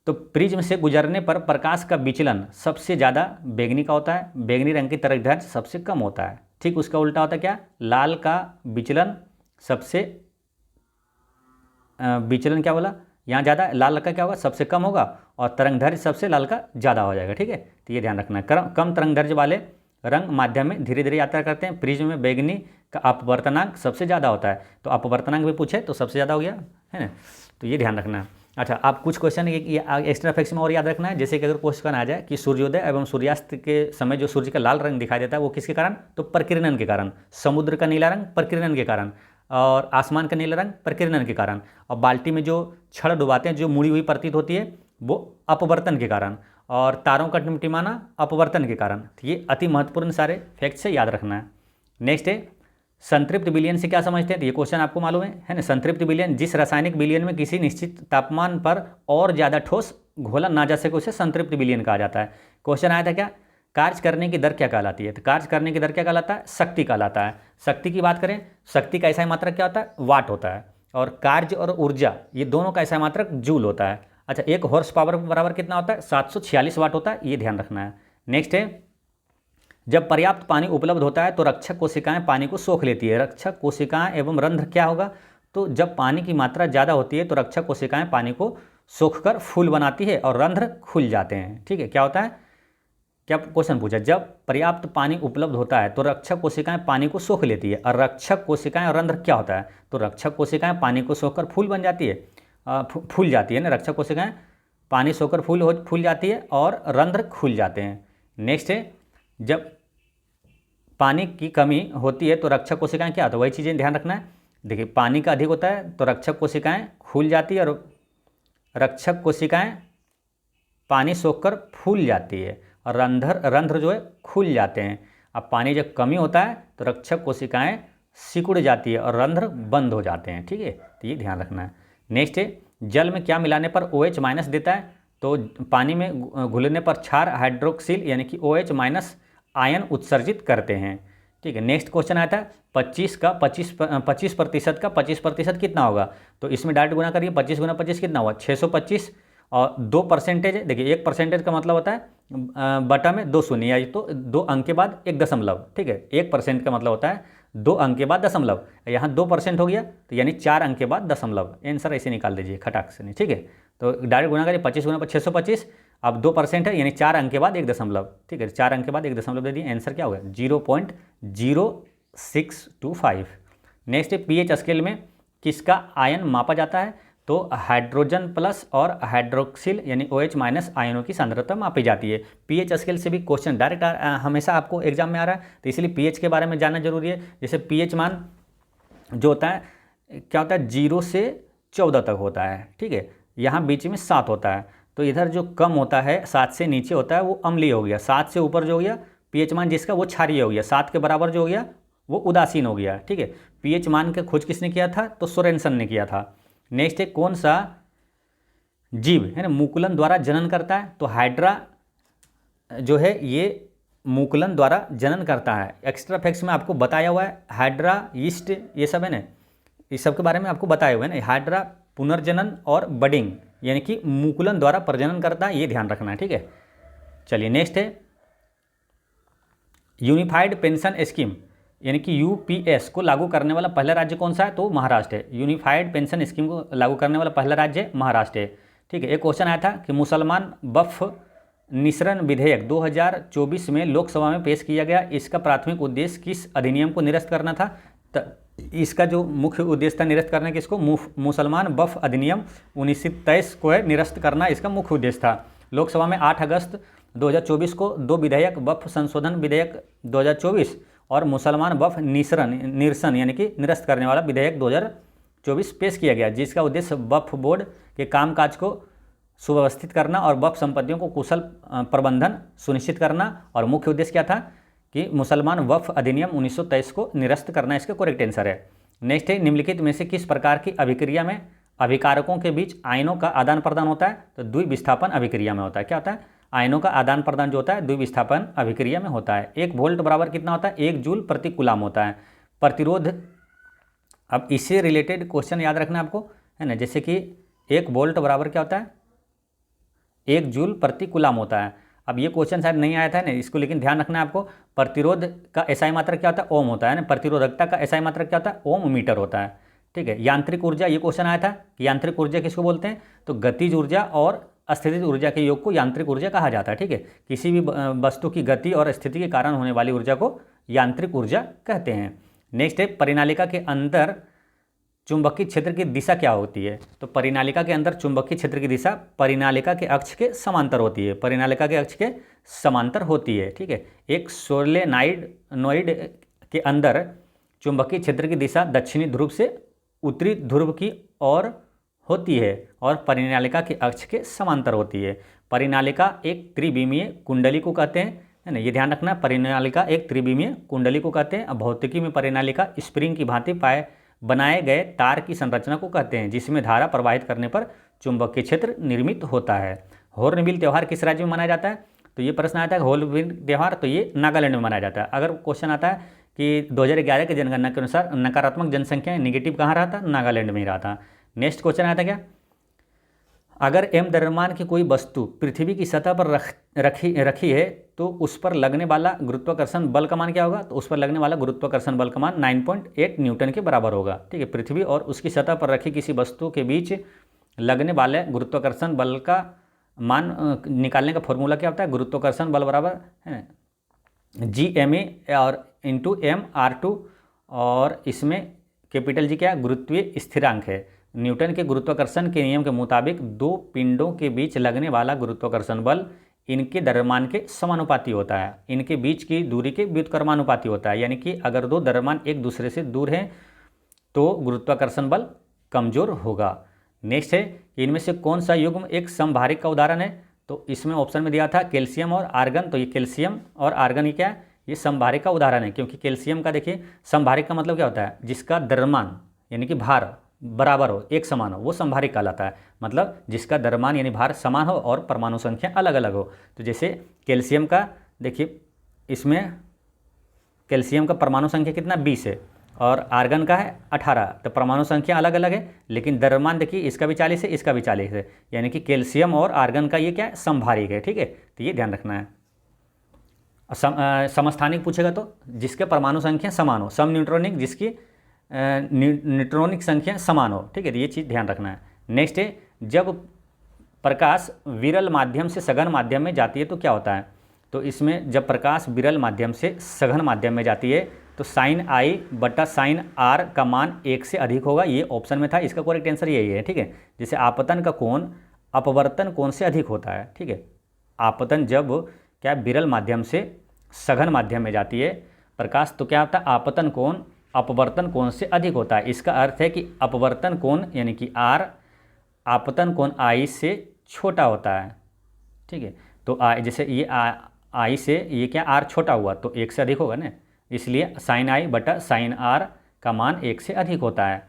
तो प्रिज्म से गुजरने पर प्रकाश का विचलन सबसे ज़्यादा बैगनी का होता है। बैगनी रंग की तरंगदैर्घ्य सबसे कम होता है। ठीक उसका उल्टा होता है क्या? लाल का विचलन सबसे विचलन क्या बोला यहाँ ज़्यादा, लाल का क्या होगा? सबसे कम होगा और तरंगदैर्घ्य सबसे लाल का ज़्यादा हो जाएगा। ठीक है, तो ये ध्यान रखना है। कम तरंगदैर्घ्य वाले रंग माध्यम में धीरे धीरे यात्रा करते हैं। प्रिज्म में बैगनी का अपवर्तनांक सबसे ज़्यादा होता है, तो अपवर्तनांक भी पूछे तो सबसे ज़्यादा हो गया, है ना, तो ये ध्यान रखना है। अच्छा, आप कुछ क्वेश्चन एक्स्ट्रा फैक्ट्स में और याद रखना है। जैसे कि अगर क्वेश्चन आ जाए कि सूर्योदय एवं सूर्यास्त के समय जो सूर्य का लाल रंग दिखाई देता है वो किसके कारण? तो प्रकीर्णन के कारण। समुद्र का नीला रंग प्रकीर्णन के कारण, और आसमान का नीला रंग प्रकीर्णन के कारण, और बाल्टी में जो छड़ डुबाते हैं जो मुड़ी हुई प्रतीत होती है वो अपवर्तन के कारण, और तारों का टिमटिमाना अपवर्तन के कारण। तो ये अति महत्वपूर्ण सारे फैक्ट्स से याद रखना है। नेक्स्ट है संतृप्त विलयन से क्या समझते हैं, तो ये क्वेश्चन आपको मालूम है ना। संतृप्त विलयन जिस रासायनिक विलयन में किसी निश्चित तापमान पर और ज़्यादा ठोस घोला ना जा सके उसे संतृप्त विलयन कहा जाता है। क्वेश्चन आया था क्या, कार्य करने की दर क्या कहलाती है, तो कार्य करने की दर क्या कहलाता है, शक्ति कहलाता है। शक्ति की बात करें, शक्ति का ऐसा मात्रक क्या होता है, वाट होता है, और कार्य और ऊर्जा ये दोनों का ऐसा मात्रक जूल होता है। अच्छा, 1 हॉर्स पावर बराबर कितना होता है, 746 वाट होता है, ये ध्यान रखना है। नेक्स्ट है जब पर्याप्त पानी उपलब्ध होता है तो रक्षक कोशिकाएं पानी को सोख लेती है। रक्षक कोशिकाएं एवं रंध्र क्या होगा, तो जब पानी की मात्रा ज़्यादा होती है तो रक्षक कोशिकाएं पानी को सोखकर फूल बनाती है और रंध्र खुल जाते हैं। ठीक है, क्या होता है, क्या क्वेश्चन पूछा, जब पर्याप्त पानी उपलब्ध होता है तो रक्षक कोशिकाएं पानी को सोख लेती है, और रक्षक कोशिकाएं और रंध्र क्या होता है, तो रक्षक कोशिकाएं पानी को सोखकर फूल बन जाती है, फूल जाती है ना। रक्षक कोशिकाएं पानी सोखकर फूल जाती है और रंध्र खुल जाते हैं। नेक्स्ट है जब पानी की कमी होती है तो रक्षक कोशिकाएं क्या होता है, वही चीज़ें ध्यान रखना है। देखिए पानी का अधिक होता है तो रक्षक कोशिकाएं खुल जाती है और रक्षक कोशिकाएं पानी सोखकर फूल जाती है, और रंध्र जो है खुल जाते हैं। अब पानी जब कमी होता है तो रक्षक कोशिकाएं सिकुड़ जाती है और रंध्र बंद हो जाते हैं। ठीक है, तो ये ध्यान रखना है। नेक्स्ट है जल में क्या मिलाने पर OH- देता है, तो पानी में घुलने पर क्षार हाइड्रोक्सिल यानी कि OH- आयन उत्सर्जित करते हैं। ठीक है, नेक्स्ट क्वेश्चन आया था 25 का 25% का 25% कितना होगा, तो इसमें डायरेक्ट गुना करिए, 25 गुना 25 कितना हुआ, 625, और 2% देखिए 1% का मतलब होता है बटा में 2 शून्य, या तो 2 अंक के बाद 1 दशमलव। ठीक है, 1% का मतलब होता है 2 अंक के बाद दशमलव, यहाँ 2% हो गया तो यानी 4 अंक के बाद दशमलव। आंसर ऐसे निकाल दीजिए खटाक से नहीं। ठीक है, तो डायरेक्ट गुना करिए, 25 गुना 625, अब 2% है यानी 4 अंक के बाद 1 दशमलव। ठीक है, 4 अंक के बाद 1 दशमलव दे दिए, आंसर क्या होगा 0.0625। नेक्स्ट है पीएच स्केल में किसका आयन मापा जाता है, तो हाइड्रोजन प्लस और हाइड्रोक्सिल यानी OH- आयनों की सांद्रता मापी जाती है। पीएच स्केल से भी क्वेश्चन डायरेक्ट हमेशा आपको एग्जाम में आ रहा है, तो इसलिए पीएच के बारे में जानना जरूरी है। जैसे पीएच मान जो होता है क्या होता है, 0 से 14 तक होता है। ठीक है, यहाँ बीच में 7 होता है, तो इधर जो कम होता है 7 से नीचे होता है वो अम्लीय हो गया, 7 से ऊपर जो हो गया पीएच मान जिसका वो क्षारीय हो गया, 7 के बराबर जो हो गया वो उदासीन हो गया। ठीक है, पीएच मान का खोज किसने किया था, तो सोरेनसन ने किया था। नेक्स्ट है कौन सा जीव है ना मुकुलन द्वारा जनन करता है, तो हाइड्रा जो है ये मुकुलन द्वारा जनन करता है। एक्स्ट्रा फैक्ट्स में आपको बताया हुआ है, हाइड्रा यीस्ट ये सब है ना, इस सब के बारे में आपको बताया हुआ है ना। हाइड्रा पुनर्जनन और बडिंग यानी कि मुकुलन द्वारा प्रजनन करता है, ये ध्यान रखना है। ठीक है, चलिए नेक्स्ट है यूनिफाइड पेंशन स्कीम यानी कि यूपीएस को लागू करने वाला पहला राज्य कौन सा है, तो महाराष्ट्र है। यूनिफाइड पेंशन स्कीम को लागू करने वाला पहला राज्य महाराष्ट्र है। ठीक है, एक क्वेश्चन आया था कि मुसलमान वक्फ निसरण विधेयक 2024 में लोकसभा में पेश किया गया, इसका प्राथमिक उद्देश्य किस अधिनियम को निरस्त करना था, इसका जो मुख्य उद्देश्य था निरस्त करने के, इसको मुसलमान वक्फ अधिनियम 1923 को है निरस्त करना, इसका मुख्य उद्देश्य था। लोकसभा में 8 अगस्त 2024 को 2 विधेयक वक्फ संशोधन विधेयक 2024 और मुसलमान वक्फ निरसन यानी कि निरस्त करने वाला विधेयक 2024 पेश किया गया, जिसका उद्देश्य वक्फ बोर्ड के कामकाज को सुव्यवस्थित करना और वक्फ संपत्तियों को कुशल प्रबंधन सुनिश्चित करना, और मुख्य उद्देश्य क्या था कि मुसलमान वक्फ अधिनियम 1923 को निरस्त करना, इसका करेक्ट आंसर है। नेक्स्ट है निम्नलिखित में से किस प्रकार की अभिक्रिया में अभिकारकों के बीच आयनों का आदान प्रदान होता है, तो द्विविस्थापन अभिक्रिया में होता है। क्या होता है, आयनों का आदान प्रदान जो होता है द्विविस्थापन अभिक्रिया में होता है। 1 वोल्ट बराबर कितना होता है, 1 जूल प्रति कूलाम होता है। प्रतिरोध, अब इससे रिलेटेड क्वेश्चन याद रखना आपको है ना, जैसे कि 1 वोल्ट बराबर क्या होता है, 1 जूल प्रति कूलाम होता है। अब ये क्वेश्चन शायद नहीं आया था ना इसको, लेकिन ध्यान रखना है आपको। प्रतिरोध का एसआई मात्रक क्या होता है, ओम होता है ना। प्रतिरोधकता का एसआई मात्रक क्या होता है, ओम मीटर होता है। ठीक है, यांत्रिक ऊर्जा, ये क्वेश्चन आया था कि यांत्रिक ऊर्जा किसको बोलते हैं, तो गतिज ऊर्जा और स्थितिज ऊर्जा के योग को यांत्रिक ऊर्जा कहा जाता है। ठीक है, किसी भी वस्तु की गति और स्थिति के कारण होने वाली ऊर्जा को यांत्रिक ऊर्जा कहते हैं। नेक्स्ट है परिनालिका के अंदर चुंबकीय क्षेत्र की दिशा क्या होती है, तो परिनालिका के अंदर चुंबकीय क्षेत्र की दिशा परिनालिका के अक्ष के समांतर होती है, परिनालिका के अक्ष के समांतर होती है। ठीक है, एक सोलेनॉइड के अंदर चुंबकीय क्षेत्र की दिशा दक्षिणी ध्रुव से उत्तरी ध्रुव की ओर होती है और परिनालिका के अक्ष के समांतर होती है। परिनालिका एक त्रिविमीय कुंडली को कहते हैं, है ना, ये ध्यान रखना। परिनालिका एक त्रिविमीय कुंडली को कहते हैं। अब भौतिकी में परिनालिका स्प्रिंग की भांति बनाए गए तार की संरचना को कहते हैं, जिसमें धारा प्रवाहित करने पर चुंबकीय क्षेत्र निर्मित होता है। हॉर्नबिल त्यौहार किस राज्य में मनाया जाता है? तो ये प्रश्न आता है हॉर्नबिल त्यौहार, तो ये नागालैंड में मनाया जाता है। अगर क्वेश्चन आता है कि 2011 की जनगणना के अनुसार नकारात्मक जनसंख्या निगेटिव कहाँ रहा था? नागालैंड में ही रहा था। नेक्स्ट क्वेश्चन आता क्या? अगर m द्रव्यमान की कोई वस्तु पृथ्वी की सतह पर रखी है तो उस पर लगने वाला गुरुत्वाकर्षण बल का मान क्या होगा? तो उस पर लगने वाला गुरुत्वाकर्षण बल का मान 9.8 न्यूटन के बराबर होगा। ठीक है, पृथ्वी और उसकी सतह पर रखी किसी वस्तु के बीच लगने वाले गुरुत्वाकर्षण बल का मान निकालने का फॉर्मूला क्या होता है? गुरुत्वाकर्षण बल बराबर है G और इंटू M/r2, और इसमें कैपिटल G क्या है? गुरुत्वीय स्थिरांक है। न्यूटन के गुरुत्वाकर्षण के नियम के मुताबिक दो पिंडों के बीच लगने वाला गुरुत्वाकर्षण बल इनके द्रव्यमान के समानुपाती होता है, इनके बीच की दूरी के व्युत्क्रमानुपाती होता है। यानी कि अगर दो द्रव्यमान एक दूसरे से दूर हैं तो गुरुत्वाकर्षण बल कमजोर होगा। नेक्स्ट है कि इनमें से कौन सा युग्म एक समभारिक का उदाहरण है? तो इसमें ऑप्शन में दिया था कैल्शियम और आर्गन, तो ये कैल्शियम और आर्गन ये क्या है? ये समभारिक का उदाहरण है, क्योंकि कैल्शियम का देखिए समभारिक का मतलब क्या होता है? जिसका द्रव्यमान यानी कि भार बराबर हो, एक समान हो, वो समभारिक कहलाता है। मतलब जिसका द्रव्यमान यानी भार समान हो और परमाणु संख्या अलग अलग हो। तो जैसे कैल्शियम का देखिए, इसमें कैल्शियम का परमाणु संख्या कितना? 20 है और आर्गन का है 18। तो परमाणु संख्या अलग अलग है, लेकिन द्रव्यमान देखिए इसका भी 40 है, इसका भी 40 है। यानी कि कैल्शियम और आर्गन का ये क्या है? समभारिक है। ठीक है, तो ये ध्यान रखना है। समस्थानिक पूछेगा तो जिसके परमाणु संख्या समान हो, सम न्यूट्रॉनिक जिसकी न्यूट्रॉनिक संख्या समान हो। ठीक है, तो ये चीज़ ध्यान रखना है। नेक्स्ट है जब प्रकाश विरल माध्यम से सघन माध्यम में जाती है तो क्या होता है? तो इसमें जब प्रकाश विरल माध्यम से सघन माध्यम में जाती है तो साइन आई बटा साइन आर का मान 1 से अधिक होगा। ये ऑप्शन में था, इसका करेक्ट आंसर यही है। ठीक है, जैसे आपतन का कोण अपवर्तन कोण से अधिक होता है। ठीक है, आपतन जब क्या विरल माध्यम से सघन माध्यम में जाती है प्रकाश, तो क्या होता है? आपतन कोण अपवर्तन कोण से अधिक होता है। इसका अर्थ है कि अपवर्तन कोण यानी कि आर आपतन कोण आई से छोटा होता है। ठीक है, तो जैसे ये आई से ये क्या आर छोटा हुआ तो 1 से अधिक होगा ना, इसलिए साइन आई बटा साइन आर का मान 1 से अधिक होता है।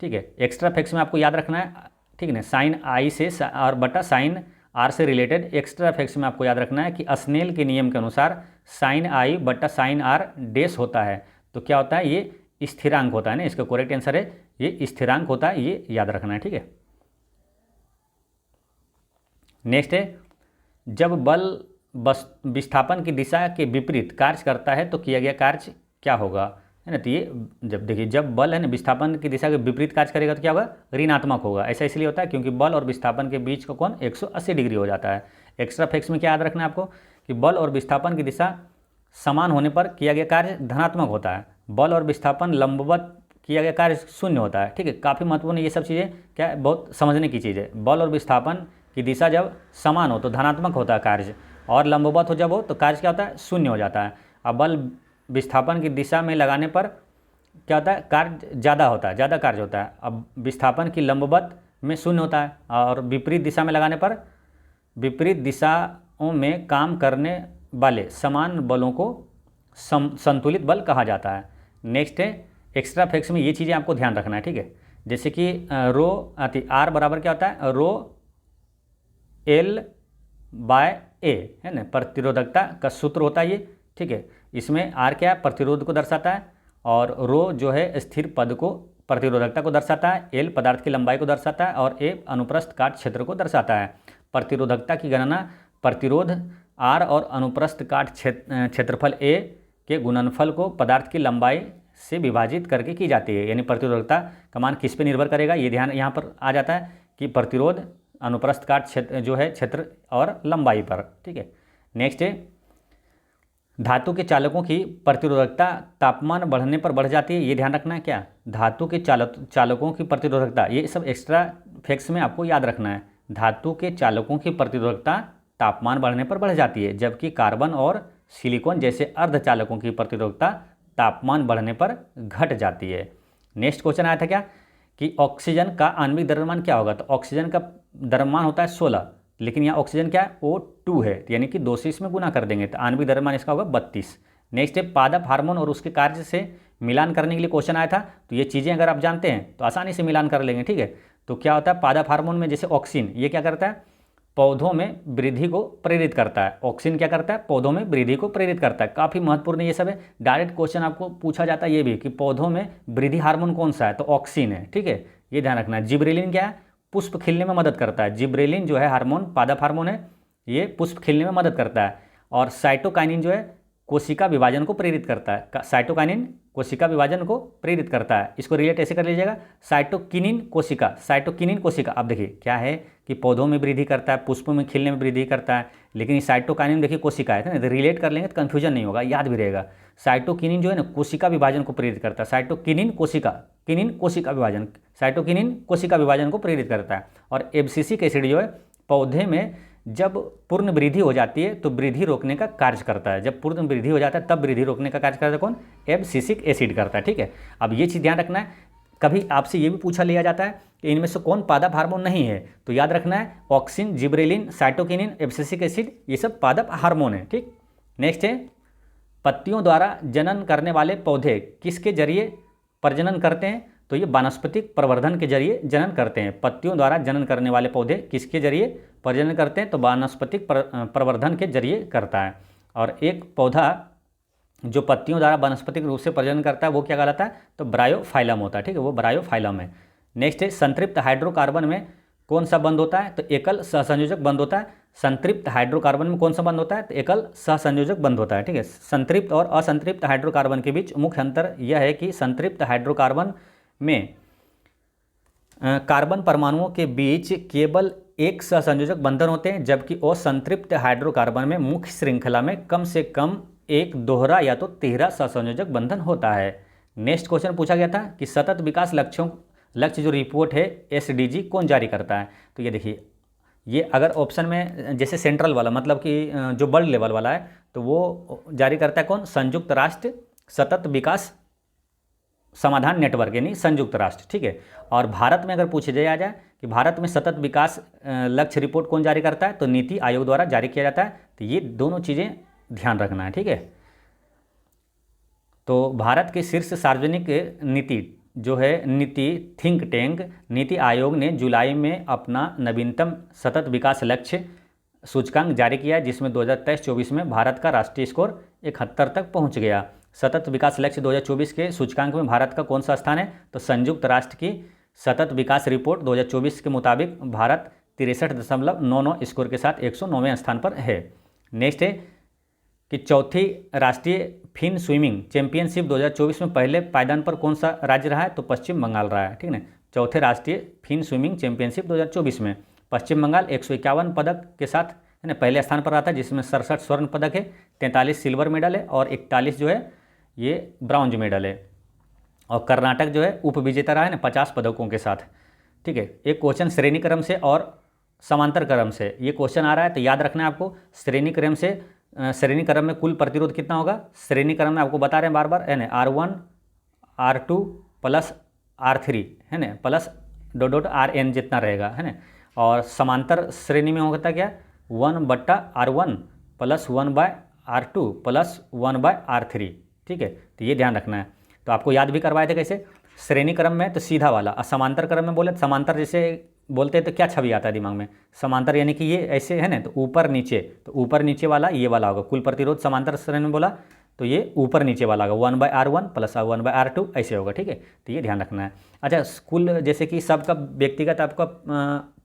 ठीक है, एक्स्ट्रा फैक्ट्स में आपको याद रखना है। ठीक है ना, साइन आई से और बटा साइन आर से रिलेटेड एक्स्ट्रा फैक्ट्स में आपको याद रखना है कि स्नेल के नियम के अनुसार साइन आई बटा साइन आर डैश होता है। तो क्या होता है? ये स्थिरांक होता है ना, इसका करेक्ट आंसर है ये स्थिरांक होता है, ये याद रखना है। ठीक है, नेक्स्ट है जब बल विस्थापन की दिशा के विपरीत कार्य करता है तो किया गया कार्य क्या होगा? है ना, तो ये जब देखिए जब बल है ना विस्थापन की दिशा के विपरीत कार्य करेगा तो क्या होगा? ऋणात्मक होगा। ऐसा इसलिए होता है क्योंकि बल और विस्थापन के बीच का कोण 180 डिग्री हो जाता है। एक्स्ट्रा फैक्ट्स में क्या याद रखना है आपको कि बल और विस्थापन की दिशा समान होने पर किया गया कार्य धनात्मक होता है, बल और विस्थापन लंबवत किया गया कार्य शून्य होता है। ठीक है, काफ़ी महत्वपूर्ण ये सब चीज़ें क्या है? बहुत समझने की चीज़ है। बल और विस्थापन की दिशा जब समान हो तो धनात्मक होता है कार्य, और लंबवत जब हो तो कार्य क्या होता है? शून्य हो जाता है। अब बल विस्थापन की दिशा में लगाने पर क्या होता है? कार्य ज़्यादा होता है, ज़्यादा कार्य होता है। अब विस्थापन की लंबवत में शून्य होता है, और विपरीत दिशा में लगाने पर विपरीत दिशाओं में काम करने वाले समान बलों को संतुलित बल कहा जाता है। नेक्स्ट है एक्स्ट्रा फैक्ट्स में ये चीज़ें आपको ध्यान रखना है। ठीक है, जैसे कि रो आती आर बराबर क्या होता है? रो एल बाय ए, है ना, प्रतिरोधकता का सूत्र होता है ये। ठीक है, इसमें आर क्या है? प्रतिरोध को दर्शाता है, और रो जो है स्थिर पद को प्रतिरोधकता को दर्शाता है, एल पदार्थ की लंबाई को दर्शाता है, और ए अनुप्रस्थ काट क्षेत्र को दर्शाता है। प्रतिरोधकता की गणना प्रतिरोध आर और अनुप्रस्थ काट क्षेत्रफल ए के गुणनफल को पदार्थ की लंबाई से विभाजित करके की जाती है। यानी प्रतिरोधकता का मान किस पे निर्भर करेगा? ये ध्यान यहाँ पर आ जाता है कि प्रतिरोध अनुप्रस्थ काट क्षेत्र जो है क्षेत्र और लंबाई पर। ठीक है, नेक्स्ट है धातु के चालकों की प्रतिरोधकता तापमान बढ़ने पर बढ़ जाती है। ये ध्यान रखना है क्या? धातु के चालकों की प्रतिरोधकता, ये सब एक्स्ट्रा फैक्ट्स में आपको याद रखना है। धातु के चालकों की प्रतिरोधकता तापमान बढ़ने पर बढ़ जाती है, जबकि कार्बन और सिलिकॉन जैसे अर्धचालकों की प्रतिरोधकता तापमान बढ़ने पर घट जाती है। नेक्स्ट क्वेश्चन आया था क्या कि ऑक्सीजन का आणविक द्रव्यमान क्या होगा, तो ऑक्सीजन का द्रव्यमान होता है 16, लेकिन यहाँ ऑक्सीजन क्या है O2 है, यानी कि 2 से इसमें गुना कर देंगे तो आणविक द्रव्यमान इसका होगा 32। नेक्स्ट है पादप हार्मोन और उसके कार्य से मिलान करने के लिए क्वेश्चन आया था, तो ये चीज़ें अगर आप जानते हैं तो आसानी से मिलान कर लेंगे, ठीक है। तो क्या होता है पादप हार्मोन में, जैसे ऑक्सिन, ये क्या करता है पौधों में वृद्धि को प्रेरित करता है। ऑक्सिन क्या करता है पौधों में वृद्धि को प्रेरित करता है। काफ़ी महत्वपूर्ण ये सब है, डायरेक्ट क्वेश्चन आपको पूछा जाता है ये भी कि पौधों में वृद्धि हार्मोन कौन सा है, तो ऑक्सिन है, ठीक है, ये ध्यान रखना है। जिब्रेलिन क्या है पुष्प खिलने में मदद करता है। जिब्रेलिन जो है हार्मोन पादप हार्मोन है, ये पुष्प खिलने में मदद करता है। और साइटोकाइनिन जो है कोशिका विभाजन को प्रेरित करता है। साइटोकाइनिन कोशिका विभाजन को प्रेरित करता है। इसको रिलेट ऐसे कर लीजिएगा, साइटोकिनिन कोशिका, साइटोकिनिन कोशिका। अब देखिए क्या है कि पौधों में वृद्धि करता है, पुष्पों में खिलने में वृद्धि करता है, लेकिन ये साइटोकाइनिन देखिए कोशिका है ना, रिलेट कर लेंगे तो कन्फ्यूजन नहीं होगा, याद भी रहेगा। साइटोकिनिन जो है ना कोशिका विभाजन को प्रेरित करता है। साइटोकिनिन कोशिका, किनिन कोशिका विभाजन, साइटोकिनिन कोशिका विभाजन को प्रेरित करता है। और एब्सिसिक एसिड जो है पौधे में जब पूर्ण वृद्धि हो जाती है तो वृद्धि रोकने का कार्य करता है। जब पूर्ण वृद्धि हो जाता है तब वृद्धि रोकने का कार्य करता है कौन, एब्सिसिक एसिड करता है, ठीक है। अब ये चीज़ ध्यान रखना है, कभी आपसे ये भी पूछा लिया जाता है कि इनमें से कौन पादप हार्मोन नहीं है, तो याद रखना है auxin, gibberellin, cytokinin, abscisic acid, ये सब पादप हार्मोन है, ठीक। नेक्स्ट है पत्तियों द्वारा जनन करने वाले पौधे किसके जरिए प्रजनन करते हैं, तो ये वानस्पतिक प्रवर्धन के जरिए जनन करते हैं। पत्तियों द्वारा जनन करने वाले पौधे किसके जरिए प्रजनन करते हैं, तो वानस्पतिक प्रवर्धन के जरिए करता है। और एक पौधा जो पत्तियों द्वारा वानस्पतिक रूप से प्रजनन करता है वो क्या कहलाता है, तो ब्रायोफाइलम होता है, ठीक है, वो ब्रायोफाइलम है। नेक्स्ट है संतृप्त हाइड्रोकार्बन में कौन सा बंध होता है, तो एकल सहसंयोजक बंध होता है। संतृप्त हाइड्रोकार्बन में कौन सा बंध होता है, तो एकल सहसंयोजक बंध होता है, ठीक है। संतृप्त और असंतृप्त हाइड्रोकार्बन के बीच मुख्य अंतर यह है कि संतृप्त हाइड्रोकार्बन में कार्बन परमाणुओं के बीच केवल एक सहसंयोजक बंधन होते हैं, जबकि असंतृप्त हाइड्रोकार्बन में मुख्य श्रृंखला में कम से कम एक दोहरा या तो तिहरा सहसंयोजक बंधन होता है। नेक्स्ट क्वेश्चन पूछा गया था कि सतत विकास लक्ष्य जो रिपोर्ट है SDG कौन जारी करता है, तो ये देखिए, ये अगर ऑप्शन में जैसे सेंट्रल वाला मतलब कि जो वर्ल्ड लेवल वाला है तो वो जारी करता है कौन, संयुक्त राष्ट्र सतत विकास समाधान नेटवर्क, यानी संयुक्त राष्ट्र, ठीक है। और भारत में अगर पूछे जाए कि भारत में सतत विकास लक्ष्य रिपोर्ट कौन जारी करता है, तो नीति आयोग द्वारा जारी किया जाता है। तो ये दोनों चीज़ें ध्यान रखना है, ठीक है। तो भारत की शीर्ष सार्वजनिक नीति जो है नीति थिंक टैंक नीति आयोग ने जुलाई में अपना नवीनतम सतत विकास लक्ष्य सूचकांक जारी किया, जिसमें 2023-24 में भारत का राष्ट्रीय स्कोर 71 तक पहुंच गया। सतत विकास लक्ष्य 2024 के सूचकांक में भारत का कौन सा स्थान है, तो संयुक्त राष्ट्र की सतत विकास रिपोर्ट 2024 के मुताबिक भारत 63.99 स्कोर के साथ 109वें स्थान पर है। नेक्स्ट है कि चौथी राष्ट्रीय फिन स्विमिंग चैंपियनशिप 2024 में पहले पायदान पर कौन सा राज्य रहा है, तो पश्चिम बंगाल रहा है, ठीक है। चौथे राष्ट्रीय फिन स्विमिंग चैंपियनशिप 2024 में पश्चिम बंगाल 151 पदक के साथ है ना पहले स्थान पर रहा था, जिसमें 67 स्वर्ण पदक है, 43 सिल्वर मेडल है और 41 जो है ये ब्रॉन्ज मेडल है। और कर्नाटक जो है उप विजेता रहा है ना 50 पदकों के साथ, ठीक है। एक क्वेश्चन श्रेणी क्रम से और समांतर क्रम से ये क्वेश्चन आ रहा है, तो याद रखना है आपको श्रेणी क्रम में कुल प्रतिरोध कितना होगा। श्रेणी क्रम में आपको बता रहे हैं बार बार, है ना R1 R2 प्लस R3 है ना प्लस .RN जितना रहेगा, है ना। और समांतर श्रेणी में होता क्या 1/R1 plus 1/R2 plus 1/R3, ठीक है। तो ये ध्यान रखना है। तो आपको याद भी करवाए थे कैसे, श्रेणी क्रम में तो सीधा वाला, और समांतर क्रम में बोले समांतर जैसे बोलते हैं तो क्या छवि आता है दिमाग में, समांतर यानी कि ये ऐसे है ना, तो ऊपर नीचे, तो ऊपर नीचे वाला ये वाला होगा। कुल प्रतिरोध समांतर श्रेणी में बोला तो ये ऊपर नीचे वाला होगा 1/R1 प्लस 1/R2 ऐसे होगा, ठीक है। तो ये ध्यान रखना है। अच्छा कुल जैसे कि सबका व्यक्तिगत आपका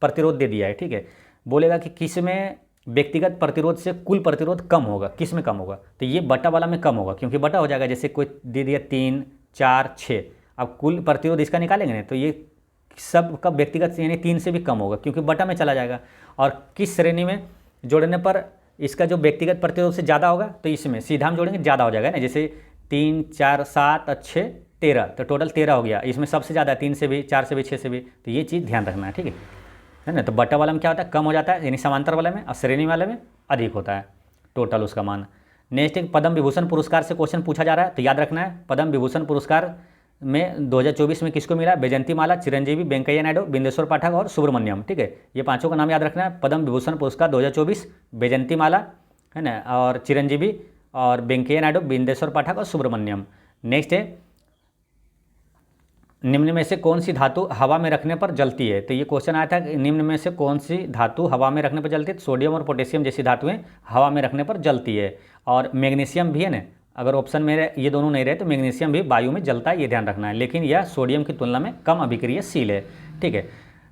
प्रतिरोध दे दिया है, ठीक है। बोलेगा कि किस में व्यक्तिगत प्रतिरोध से कुल प्रतिरोध कम होगा, किस में कम होगा, तो ये बटा वाला में कम होगा, क्योंकि बटा हो जाएगा। जैसे कोई दे दिया 3 4 6, अब कुल प्रतिरोध इसका निकालेंगे ना तो ये सब का व्यक्तिगत यानी 3 से भी कम होगा, क्योंकि बटा में चला जाएगा। और किस श्रेणी में जोड़ने पर इसका जो व्यक्तिगत प्रतिरोध से ज़्यादा होगा, तो इसमें सीधा हम जोड़ेंगे ज़्यादा हो जाएगा ना। जैसे 3 4 7 और 6 13, तो टोटल 13 हो गया। इसमें सबसे ज़्यादा 3 से भी 4 से भी 6 से भी, तो ये चीज़ ध्यान रखना है, ठीक है ना। तो बटा वाला में क्या होता है कम हो जाता है, यानी समांतर वाले में, और श्रेणी वाले में अधिक होता है टोटल उसका मान। नेक्स्ट एक पद्म विभूषण पुरस्कार से क्वेश्चन पूछा जा रहा है, तो याद रखना है पद्म विभूषण पुरस्कार में 2024 में किसको मिला? बैजयंती माला, चिरंजीवी, वेंकैया नायडू, बिंदेश्वर पाठक और सुब्रमण्यम। ठीक है, ये पांचों का नाम याद रखना है। पद्म विभूषण पुरस्कार 2024 बैजयंती माला है ना, और चिरंजीवी और वेंकैया नायडू, बिंदेश्वर पाठक और सुब्रमण्यम। नेक्स्ट है निम्न में से कौन सी धातु हवा में रखने पर जलती है? तो ये क्वेश्चन आया था कि निम्न में से कौन सी धातु हवा में रखने पर जलती है? तो सोडियम और पोटेशियम जैसी धातुएं हवा में रखने पर जलती है। और मैग्नीशियम भी है ना, अगर ऑप्शन में ये दोनों नहीं रहे तो मैग्नीशियम भी वायु में जलता है, ये ध्यान रखना है, लेकिन यह सोडियम की तुलना में कम अभिक्रियाशील है। ठीक है,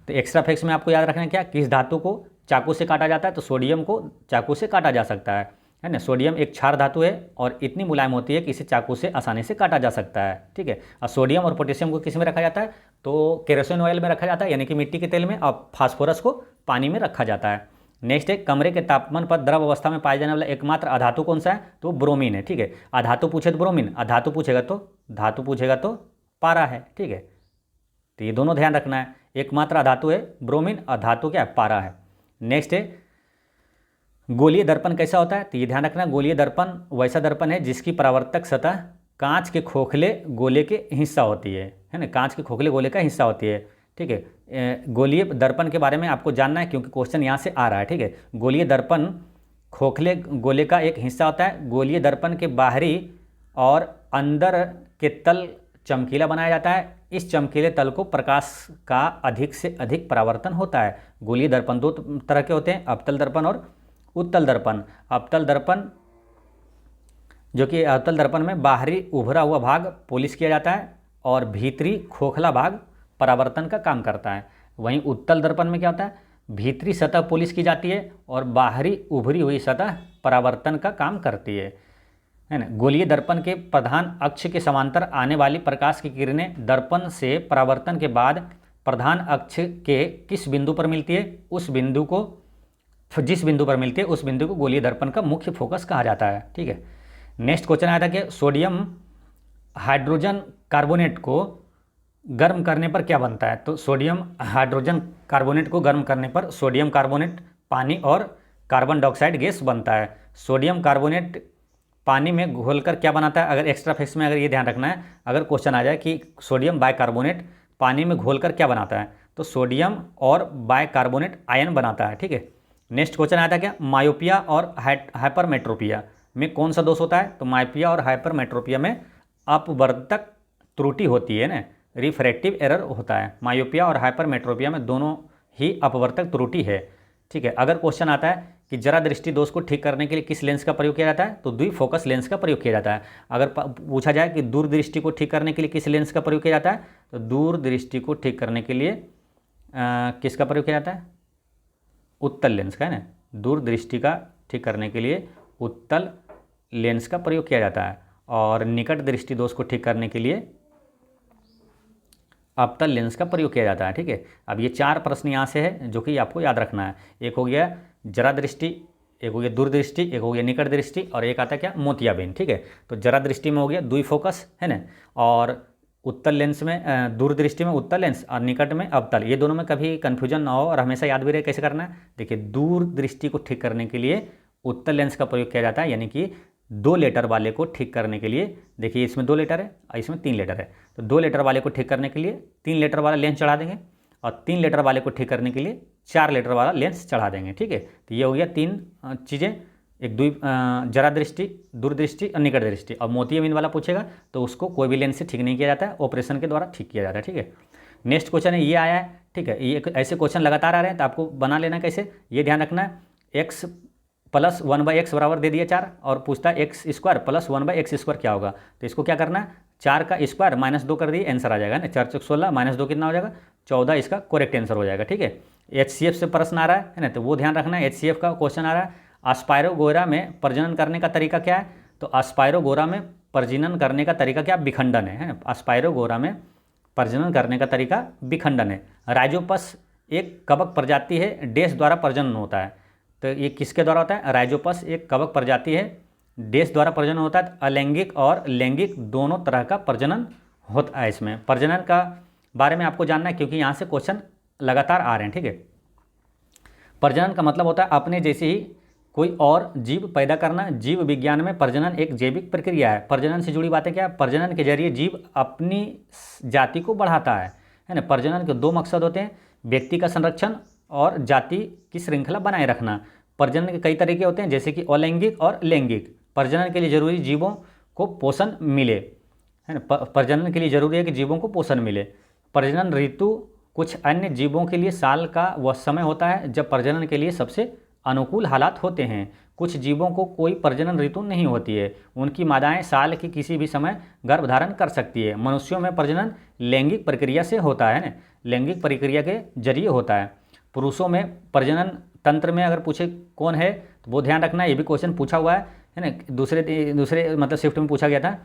तो एक्स्ट्रा फैक्ट्स में आपको याद रखना है क्या, किस धातु को चाकू से काटा जाता है? तो सोडियम को चाकू से काटा जा सकता है ना। सोडियम एक क्षार धातु है और इतनी मुलायम होती है कि इसे चाकू से आसानी से काटा जा सकता है। ठीक है, और सोडियम और पोटेशियम को किस में रखा जाता है? तो केरोसिन ऑयल में रखा जाता है, यानी कि मिट्टी के तेल में, और फास्फोरस को पानी में रखा जाता है। नेक्स्ट है कमरे के तापमान पर द्रव अवस्था में पाया जाने वाला एकमात्र अधातु कौन सा है? तो ब्रोमीन है। ठीक है, अधातु पूछे तो ब्रोमीन, अधातु पूछेगा तो धातु पूछेगा तो पारा है। ठीक है, तो ये दोनों ध्यान रखना है, एकमात्र अधातु है ब्रोमीन, अधातु क्या है? पारा है। नेक्स्ट है गोलीय दर्पण कैसा होता है? तो ये ध्यान रखना, गोलीय दर्पण वैसा दर्पण है जिसकी परावर्तक सतह कांच के खोखले गोले के हिस्सा होती है ना, कांच के खोखले गोले का हिस्सा होती है। ठीक है, गोलीय दर्पण के बारे में आपको जानना है क्योंकि क्वेश्चन यहाँ से आ रहा है। ठीक है, गोलीय दर्पण खोखले गोले का एक हिस्सा होता है। गोलीय दर्पण के बाहरी और अंदर के तल चमकीला बनाया जाता है। इस चमकीले तल को प्रकाश का अधिक से अधिक परावर्तन होता है। गोलीय दर्पण दो तरह के होते हैं, अवतल दर्पण और उत्तल दर्पण। अवतल दर्पण जो कि अवतल दर्पण में बाहरी उभरा हुआ भाग पॉलिश किया जाता है और भीतरी खोखला भाग परावर्तन का काम करता है। वहीं उत्तल दर्पण में क्या होता है? भीतरी सतह पॉलिश की जाती है और बाहरी उभरी हुई सतह परावर्तन का काम करती है ना। गोलीय दर्पण के प्रधान अक्ष के समांतर आने वाली प्रकाश की किरणें दर्पण से परावर्तन के बाद प्रधान अक्ष के किस बिंदु पर मिलती है? उस बिंदु को जिस बिंदु पर मिलती है उस बिंदु को गोलीय दर्पण का मुख्य फोकस कहा जाता है। ठीक है, नेक्स्ट क्वेश्चन आया था कि सोडियम हाइड्रोजन कार्बोनेट को गर्म करने पर क्या बनता है? तो सोडियम हाइड्रोजन कार्बोनेट को गर्म करने पर सोडियम कार्बोनेट पानी और कार्बन डाइऑक्साइड गैस बनता है। सोडियम कार्बोनेट पानी में घोलकर क्या बनाता है? अगर एक्स्ट्रा फैक्ट्स में अगर ये ध्यान रखना है, अगर क्वेश्चन आ जाए कि सोडियम बाइकार्बोनेट पानी में घोलकर क्या बनाता है, तो सोडियम और बाइकार्बोनेट आयन बनाता है। ठीक है, नेक्स्ट क्वेश्चन आया था क्या, मायोपिया और हाइपरमेट्रोपिया में कौन सा दोष होता है? तो मायोपिया और हाइपरमेट्रोपिया में अपवर्तक त्रुटि होती है ना, रिफ्रैक्टिव एरर होता है। मायोपिया और हाइपरमेट्रोपिया में दोनों ही अपवर्तक त्रुटि है। ठीक है, अगर क्वेश्चन आता है कि जरा दृष्टि दोष को ठीक करने के लिए किस लेंस का प्रयोग किया जाता है? तो द्विफोकस लेंस का प्रयोग किया जाता है। अगर पूछा जाए कि दूरदृष्टि को ठीक करने के लिए किस लेंस का प्रयोग किया जाता है? तो दूरदृष्टि को ठीक करने के लिए किसका प्रयोग किया जाता है? उत्तल लेंस का है ना। दूरदृष्टि का ठीक करने के लिए उत्तल लेंस का प्रयोग किया जाता है और निकट दृष्टि दोष को ठीक करने के लिए अवतल लेंस का प्रयोग किया जाता है। ठीक है, अब ये चार प्रश्न यहाँ से है जो कि आपको याद रखना है। एक हो गया जरा दृष्टि, एक हो गया दूरदृष्टि, एक हो गया निकट दृष्टि और एक आता है क्या? मोतियाबिंद। ठीक है, तो जरा दृष्टि में हो गया द्विफोकस है ना, और उत्तल लेंस में दूरदृष्टि में उत्तल लेंस और निकट में अवतल। ये दोनों में कभी कन्फ्यूजन ना हो और हमेशा याद भी रहे कैसे करना है। देखिए, दूरदृष्टि को ठीक करने के लिए उत्तल लेंस का प्रयोग किया जाता है, यानी कि 2 लेटर वाले को ठीक करने के लिए, देखिए इसमें 2 लेटर है और इसमें 3 लेटर है, तो 2 लेटर वाले को ठीक करने के लिए 3 लेटर वाला लेंस चढ़ा देंगे और 3 लेटर वाले को ठीक करने के लिए 4 लेटर वाला लेंस चढ़ा देंगे। ठीक है, तो ये हो गया 3 चीज़ें, एक जरा दृष्टि, दूरदृष्टि और निकट दृष्टि। और मोतियाबिंद वाला पूछेगा तो उसको कोई भी लेंस से ठीक नहीं किया जाता है, ऑपरेशन के द्वारा ठीक किया जाता है। ठीक है, नेक्स्ट क्वेश्चन है ये आया है। ठीक है, ये ऐसे क्वेश्चन लगातार आ रहे हैं तो आपको बना लेना कैसे, ये ध्यान रखना है। x + 1/x बराबर दे दिया 4 और पूछता है x² + 1/x² क्या होगा? तो इसको क्या करना है, 4 का स्क्वायर -2 कर दिए, आंसर आ जाएगा ना। 4 × 16 -2 कितना हो जाएगा? 14, इसका करेक्ट आंसर हो जाएगा। ठीक है, HCF से प्रश्न आ रहा है ना, तो वो ध्यान रखना है। HCF का क्वेश्चन आ रहा है, अस्पायरोगोरा में प्रजनन करने का तरीका क्या है? तो अस्पायरोगोरा में प्रजनन करने का तरीका क्या? विखंडन है। अस्पायरोगोरा में प्रजनन करने का तरीका विखंडन है। राइजोपस एक कवक प्रजाति है, डैश द्वारा प्रजनन होता है। तो ये किसके द्वारा होता है? राइजोपस एक कवक प्रजाति है, डैश द्वारा प्रजनन होता है। अलैंगिक और लैंगिक दोनों तरह का प्रजनन होता है। इसमें प्रजनन का बारे में आपको जानना है क्योंकि यहाँ से क्वेश्चन लगातार आ रहे हैं। ठीक है, प्रजनन का मतलब होता है अपने जैसे ही कोई और जीव पैदा करना। जीव विज्ञान में प्रजनन एक जैविक प्रक्रिया है। प्रजनन से जुड़ी बातें क्या है? प्रजनन के जरिए जीव अपनी जाति को बढ़ाता है ना। प्रजनन के दो मकसद होते हैं, व्यक्ति का संरक्षण और जाति की श्रृंखला बनाए रखना। प्रजनन के कई तरीके होते हैं, जैसे कि अलैंगिक और लैंगिक। प्रजनन के लिए जरूरी जीवों को पोषण मिले, है ना। प्रजनन के लिए जरूरी है कि जीवों को पोषण मिले। प्रजनन ऋतु कुछ अन्य जीवों के लिए साल का वह समय होता है जब प्रजनन के लिए सबसे अनुकूल हालात होते हैं। कुछ जीवों को कोई प्रजनन ऋतु नहीं होती है, उनकी मादाएं साल के किसी भी समय गर्भधारण कर सकती है। मनुष्यों में प्रजनन लैंगिक प्रक्रिया से होता है ना, लैंगिक प्रक्रिया के जरिए होता है। पुरुषों में प्रजनन तंत्र में अगर पूछे कौन है तो वो ध्यान रखना, ये भी क्वेश्चन पूछा हुआ है ना। दूसरे मतलब शिफ्ट में पूछा गया था।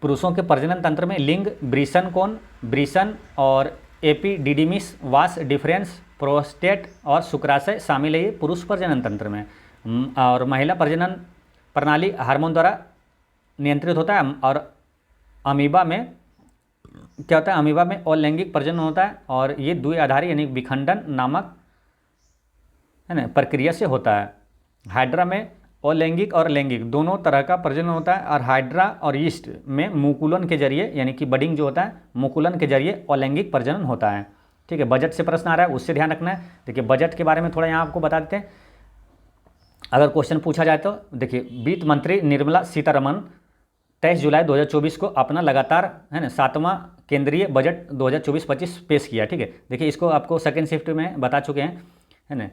पुरुषों के प्रजनन तंत्र में लिंग, ब्रीसन कौन, ब्रीसन और एपिडिडिमिस, वास डिफरेंस, प्रोस्टेट और शुक्राशय शामिल है ये पुरुष प्रजनन तंत्र में। और महिला प्रजनन प्रणाली हार्मोन द्वारा नियंत्रित होता है। और अमीबा में क्या होता है? अमीबा में अलैंगिक प्रजनन होता है और ये द्विआधारी यानी विखंडन नामक, है ना, प्रक्रिया से होता है। हाइड्रा में अलैंगिक और लैंगिक दोनों तरह का प्रजनन होता है। और हाइड्रा और ईस्ट में मुकुलन के जरिए यानी कि बडिंग जो होता है, मुकुलन के जरिए अलैंगिक प्रजनन होता है। ठीक है, बजट से प्रश्न आ रहा है, उससे ध्यान रखना है। देखिए बजट के बारे में थोड़ा यहाँ आपको बता देते हैं। अगर क्वेश्चन पूछा जाए तो देखिए, वित्त मंत्री निर्मला सीतारमण 23 जुलाई 2024 को अपना लगातार, है ना, 7वां केंद्रीय बजट 2024-25 पेश किया। ठीक है, देखिए इसको आपको सेकेंड शिफ्ट में बता चुके हैं, है ना।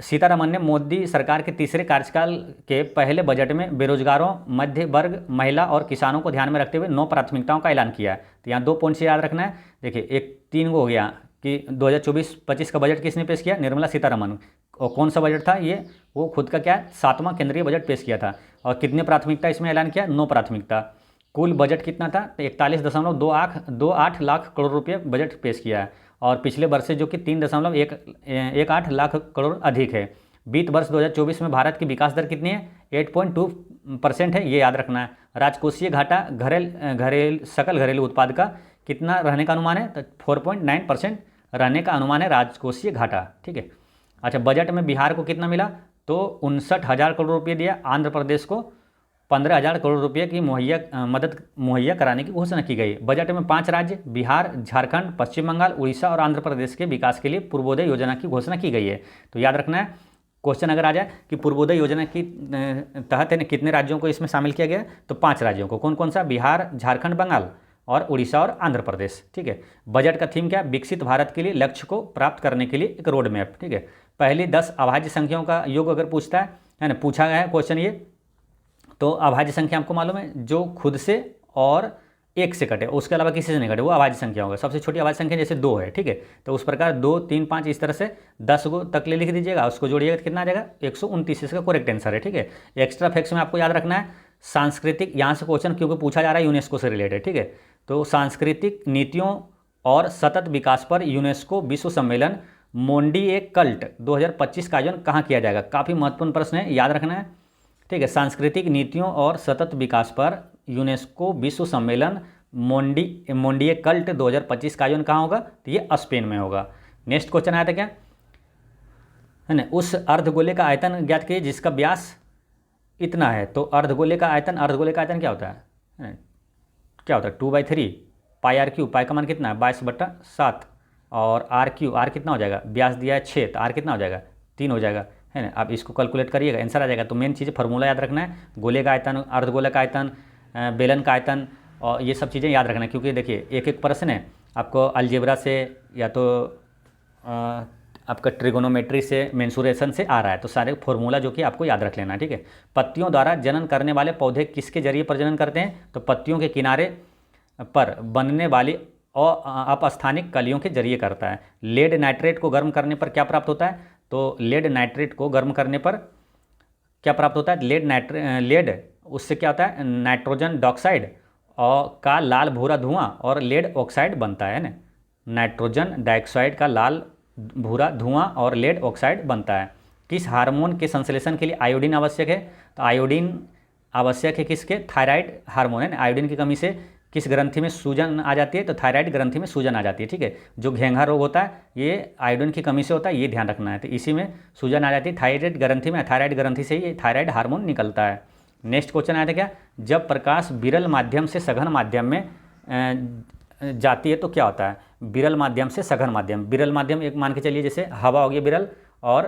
सीतारमण ने मोदी सरकार के तीसरे कार्यकाल के पहले बजट में बेरोजगारों, मध्य वर्ग, महिला और किसानों को ध्यान में रखते हुए 9 प्राथमिकताओं का ऐलान किया है। तो यहाँ 2 पॉइंट से याद रखना है। देखिए एक 3 को हो गया कि 2024-25 का बजट किसने पेश किया? निर्मला सीतारमण। और कौन सा बजट था ये? वो खुद का क्या है, 7वां केंद्रीय बजट पेश किया था। और कितने प्राथमिकता इसमें ऐलान किया? 9 प्राथमिकता। कुल बजट कितना था? तो 41.28 लाख करोड़ रुपये बजट पेश किया है। और पिछले वर्ष से जो कि 3.18 लाख करोड़ अधिक है। वित्त वर्ष 2024 में भारत की विकास दर कितनी है? 8.2% है, ये याद रखना है। राजकोषीय घाटा सकल घरेलू उत्पाद का कितना रहने का अनुमान है? तो 4.9% रहने का अनुमान है राजकोषीय घाटा। ठीक है, अच्छा बजट में बिहार को कितना मिला? तो 59,000 करोड़ रुपये दिया। आंध्र प्रदेश को 15,000 करोड़ रुपये की मदद मुहैया कराने की घोषणा की गई। बजट में 5 राज्य बिहार, झारखंड, पश्चिम बंगाल, उड़ीसा और आंध्र प्रदेश के विकास के लिए पूर्वोदय योजना की घोषणा की गई है। तो याद रखना है, क्वेश्चन अगर आ जाए कि पूर्वोदय योजना की तहत है कितने राज्यों को इसमें शामिल किया गया? तो 5 राज्यों को। कौन कौन सा? बिहार, झारखंड, बंगाल और उड़ीसा और आंध्र प्रदेश। ठीक है, बजट का थीम क्या? विकसित भारत के लिए लक्ष्य को प्राप्त करने के लिए एक रोड मैप। ठीक है, पहली 10 अभाज्य संख्याओं का योग अगर पूछता है ना, पूछा गया है क्वेश्चन ये, तो अभाज्य संख्या आपको मालूम है जो खुद से और 1 से कटे, उसके अलावा किसी से नहीं कटे, वो अभाज्य संख्या होगा। सबसे छोटी अभाज्य संख्या जैसे 2 है। ठीक है, तो उस प्रकार 2, 3, 5 इस तरह से 10 को तक ले लिख दीजिएगा, उसको जोड़िएगा तो कितना आ जाएगा? 129। इसका करेक्ट आंसर है। ठीक है, एक्स्ट्रा फैक्ट्स में आपको याद रखना है सांस्कृतिक, यहाँ से क्वेश्चन क्योंकि पूछा जा रहा है यूनेस्को से रिलेटेड। ठीक है, तो सांस्कृतिक नीतियों और सतत विकास पर यूनेस्को विश्व सम्मेलन मोंडी ए कल्ट 2025 का आयोजन कहाँ किया जाएगा? काफ़ी महत्वपूर्ण प्रश्न है, याद रखना है। ठीक है, सांस्कृतिक नीतियों और सतत विकास पर यूनेस्को विश्व सम्मेलन मोंडी ए कल्ट 2025 का आयोजन कहाँ होगा? तो ये स्पेन में होगा। नेक्स्ट क्वेश्चन आया था क्या, है ना, उस अर्धगोले का आयतन ज्ञात कीजिए जिसका व्यास इतना है। तो अर्धगोले का आयतन क्या होता है? क्या होता है? 2/3 पाई आर क्यू। पाई का मान कितना है? 22/7 और आर क्यू, आर कितना हो जाएगा? व्यास दिया है 6, तो आर कितना हो जाएगा? 3 हो जाएगा, है ना। आप इसको कैलकुलेट करिएगा, आंसर आ जाएगा। तो मेन चीज़ फार्मूला याद रखना है, गोले का आयतन, अर्धगोले का आयतन, बेलन का आयतन, और ये सब चीज़ें याद रखना है। क्योंकि देखिए एक एक प्रश्न है आपको अलजेब्रा से या तो आपका ट्रिगोनोमेट्री से, मेंसुरेशन से आ रहा है, तो सारे फार्मूला जो कि आपको याद रख लेना है। ठीक है, पत्तियों द्वारा जनन करने वाले पौधे किसके जरिए प्रजनन करते हैं? तो पत्तियों के किनारे पर बनने वाली अपस्थानिक कलियों के जरिए करता है। लेड नाइट्रेट को गर्म करने पर क्या प्राप्त होता है? तो लेड नाइट्रेट को गर्म करने पर क्या प्राप्त होता है? लेड उससे क्या होता है? नाइट्रोजन डाइऑक्साइड और का लाल भूरा धुआं और लेड ऑक्साइड बनता है ना। नाइट्रोजन डाइऑक्साइड का लाल भूरा धुआं और लेड ऑक्साइड बनता है। किस हार्मोन के संश्लेषण के लिए आयोडीन आवश्यक है? तो आयोडीन आवश्यक है किसके? थायराइड हार्मोन, है ना। आयोडीन की कमी से किस ग्रंथि में सूजन आ जाती है, तो थायराइड ग्रंथि में सूजन आ जाती है, ठीक है। जो घेंघा रोग होता है ये आयोडीन की कमी से होता है, ये ध्यान रखना है। तो इसी में सूजन आ जाती है थायराइड ग्रंथि में, थायराइड ग्रंथि से ही थायराइड हार्मोन निकलता है। नेक्स्ट क्वेश्चन आया था क्या, जब प्रकाश विरल माध्यम से सघन माध्यम में जाती है तो क्या होता है। विरल माध्यम से सघन माध्यम, विरल माध्यम एक मान के चलिए जैसे हवा हो गया विरल, और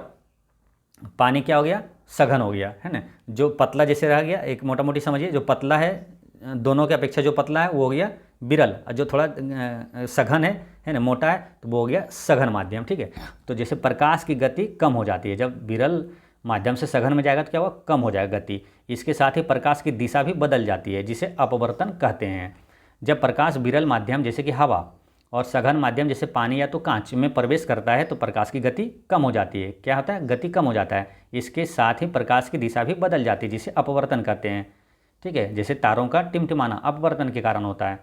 पानी क्या हो गया, सघन हो गया, है ना। जो पतला जैसे रह गया, एक मोटा मोटी समझिए, जो पतला है दोनों के अपेक्षा जो पतला है वो हो गया विरल, और जो थोड़ा सघन है ना, मोटा है, तो वो हो गया सघन माध्यम, ठीक है। तो जैसे प्रकाश की गति कम हो जाती है, जब विरल माध्यम से सघन में जाएगा तो क्या होगा, कम हो जाएगा गति। इसके साथ ही प्रकाश की दिशा भी बदल जाती है, जिसे अपवर्तन कहते हैं। जब प्रकाश विरल माध्यम जैसे कि हवा और सघन माध्यम जैसे पानी या तो कांच में प्रवेश करता है तो प्रकाश की गति कम हो जाती है। क्या होता है, गति कम हो जाता है। इसके साथ ही प्रकाश की दिशा भी बदल जाती है, जिसे अपवर्तन कहते हैं, ठीक है। जैसे तारों का टिमटिमाना अपवर्तन के कारण होता है।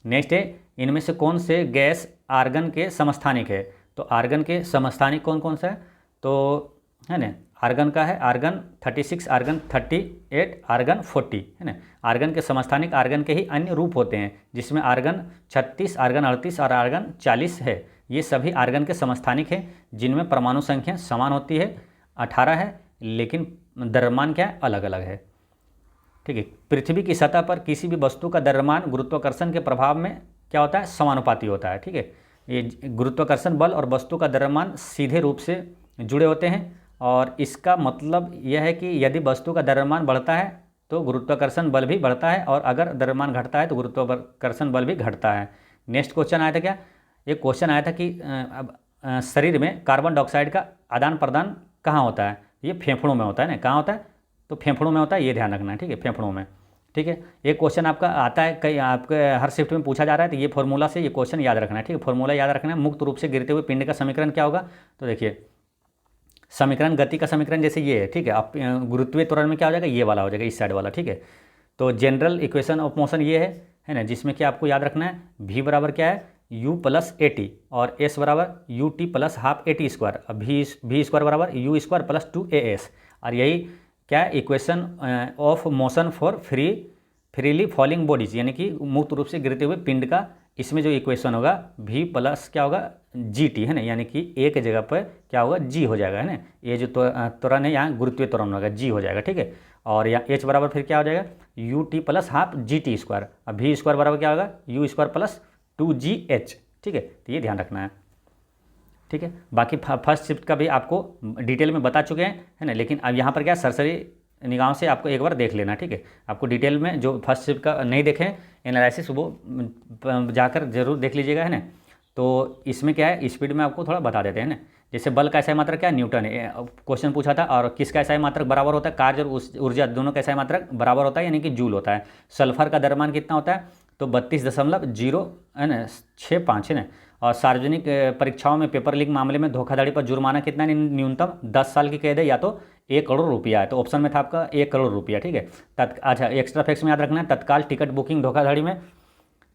नेक्स्ट है, इनमें से कौन से गैस आर्गन के समस्थानिक है। तो आर्गन के समस्थानिक कौन कौन सा है, तो है ना, आर्गन का है आर्गन 36, आर्गन 38, आर्गन 40, है ना। आर्गन के समस्थानिक आर्गन के ही अन्य रूप होते हैं, जिसमें आर्गन 36, आर्गन 38 और आर्गन 40 है। ये सभी आर्गन के समस्थानिक हैं, जिनमें परमाणु संख्या समान होती है, 18 है, लेकिन द्रव्यमान क्या है, अलग अलग है, ठीक है। पृथ्वी की सतह पर किसी भी वस्तु का द्रव्यमान गुरुत्वाकर्षण के प्रभाव में क्या होता है, समानुपाती होता है, ठीक है। ये गुरुत्वाकर्षण बल और वस्तु का द्रव्यमान सीधे रूप से जुड़े होते हैं, और इसका मतलब यह है कि यदि वस्तु का द्रव्यमान बढ़ता है तो गुरुत्वाकर्षण बल भी बढ़ता है, और अगर द्रव्यमान घटता है तो गुरुत्वाकर्षण बल भी घटता है। नेक्स्ट क्वेश्चन आया था क्या, एक क्वेश्चन आया था कि शरीर में कार्बन डाइऑक्साइड का आदान प्रदान कहाँ होता है। ये फेफड़ों में होता है ना, कहाँ होता है, तो फेफड़ों में होता है, ये ध्यान रखना है, ठीक है, फेफड़ों में, ठीक है। एक क्वेश्चन आपका आता है, कई आपके हर शिफ्ट में पूछा जा रहा है, तो ये फॉर्मूला से ये क्वेश्चन याद रखना है, ठीक है। फॉर्मूला याद रखना है। मुक्त रूप से गिरते हुए पिंड का समीकरण क्या होगा, तो देखिए समीकरण, गति का समीकरण जैसे ये है, ठीक है। आप गुरुत्वीय त्वरण में क्या हो जाएगा, ये वाला हो जाएगा, इस साइड वाला, ठीक है। तो जनरल इक्वेशन ऑफ मोशन ये है ना, जिसमें कि आपको याद रखना है v बराबर क्या है, u प्लस ए टी, और s बराबर U T plus half A T square, अब v स्क्वायर बराबर यू स्क्वायर प्लस 2as, और यही क्या है, equation of motion for freely falling bodies, यानी कि मुक्त रूप से गिरते हुए पिंड का। इसमें जो इक्वेशन होगा v प्लस क्या होगा, gt, है ना, यानी कि एक जगह पर क्या होगा, g हो जाएगा, है ना। ये जो त्वरण है यहाँ गुरुत्वीय त्वरण होगा, g हो जाएगा, ठीक है। और यहाँ h बराबर फिर क्या हो जाएगा, U T plus half G T square, अब v स्क्वायर बराबर क्या होगा, यू स्क्वायर प्लस 2gh, ठीक है। तो ये ध्यान रखना है, ठीक है। बाकी फर्स्ट शिफ्ट का भी आपको डिटेल में बता चुके हैं, है ना, लेकिन अब यहाँ पर क्या सरसरी निगाहों से आपको एक बार देख लेना, ठीक है। आपको डिटेल में जो फर्स्ट शिफ्ट का नहीं देखें एनालिसिस, वो जाकर जरूर देख लीजिएगा, है ना। तो इसमें क्या है, स्पीड में आपको थोड़ा बता देते हैं ना। जैसे बल का एसआई मात्रक क्या है, न्यूटन है, क्वेश्चन पूछा था, और किसका एसआई मात्रक बराबर होता है, कार्य और ऊर्जा दोनों का एसआई मात्रक बराबर होता है, यानी कि जूल होता है। सल्फर का द्रव्यमान कितना होता है, तो 32.0 है ना 65, है ना। और सार्वजनिक परीक्षाओं में पेपर लीक मामले में धोखाधड़ी पर जुर्माना कितना, न्यूनतम 10 साल की कैद है, या तो 1 करोड़ रुपया है। तो ऑप्शन में था आपका 1 करोड़ रुपया, ठीक है। अच्छा, एक्स्ट्रा फैक्ट्स में याद रखना है, तत्काल टिकट बुकिंग धोखाधड़ी में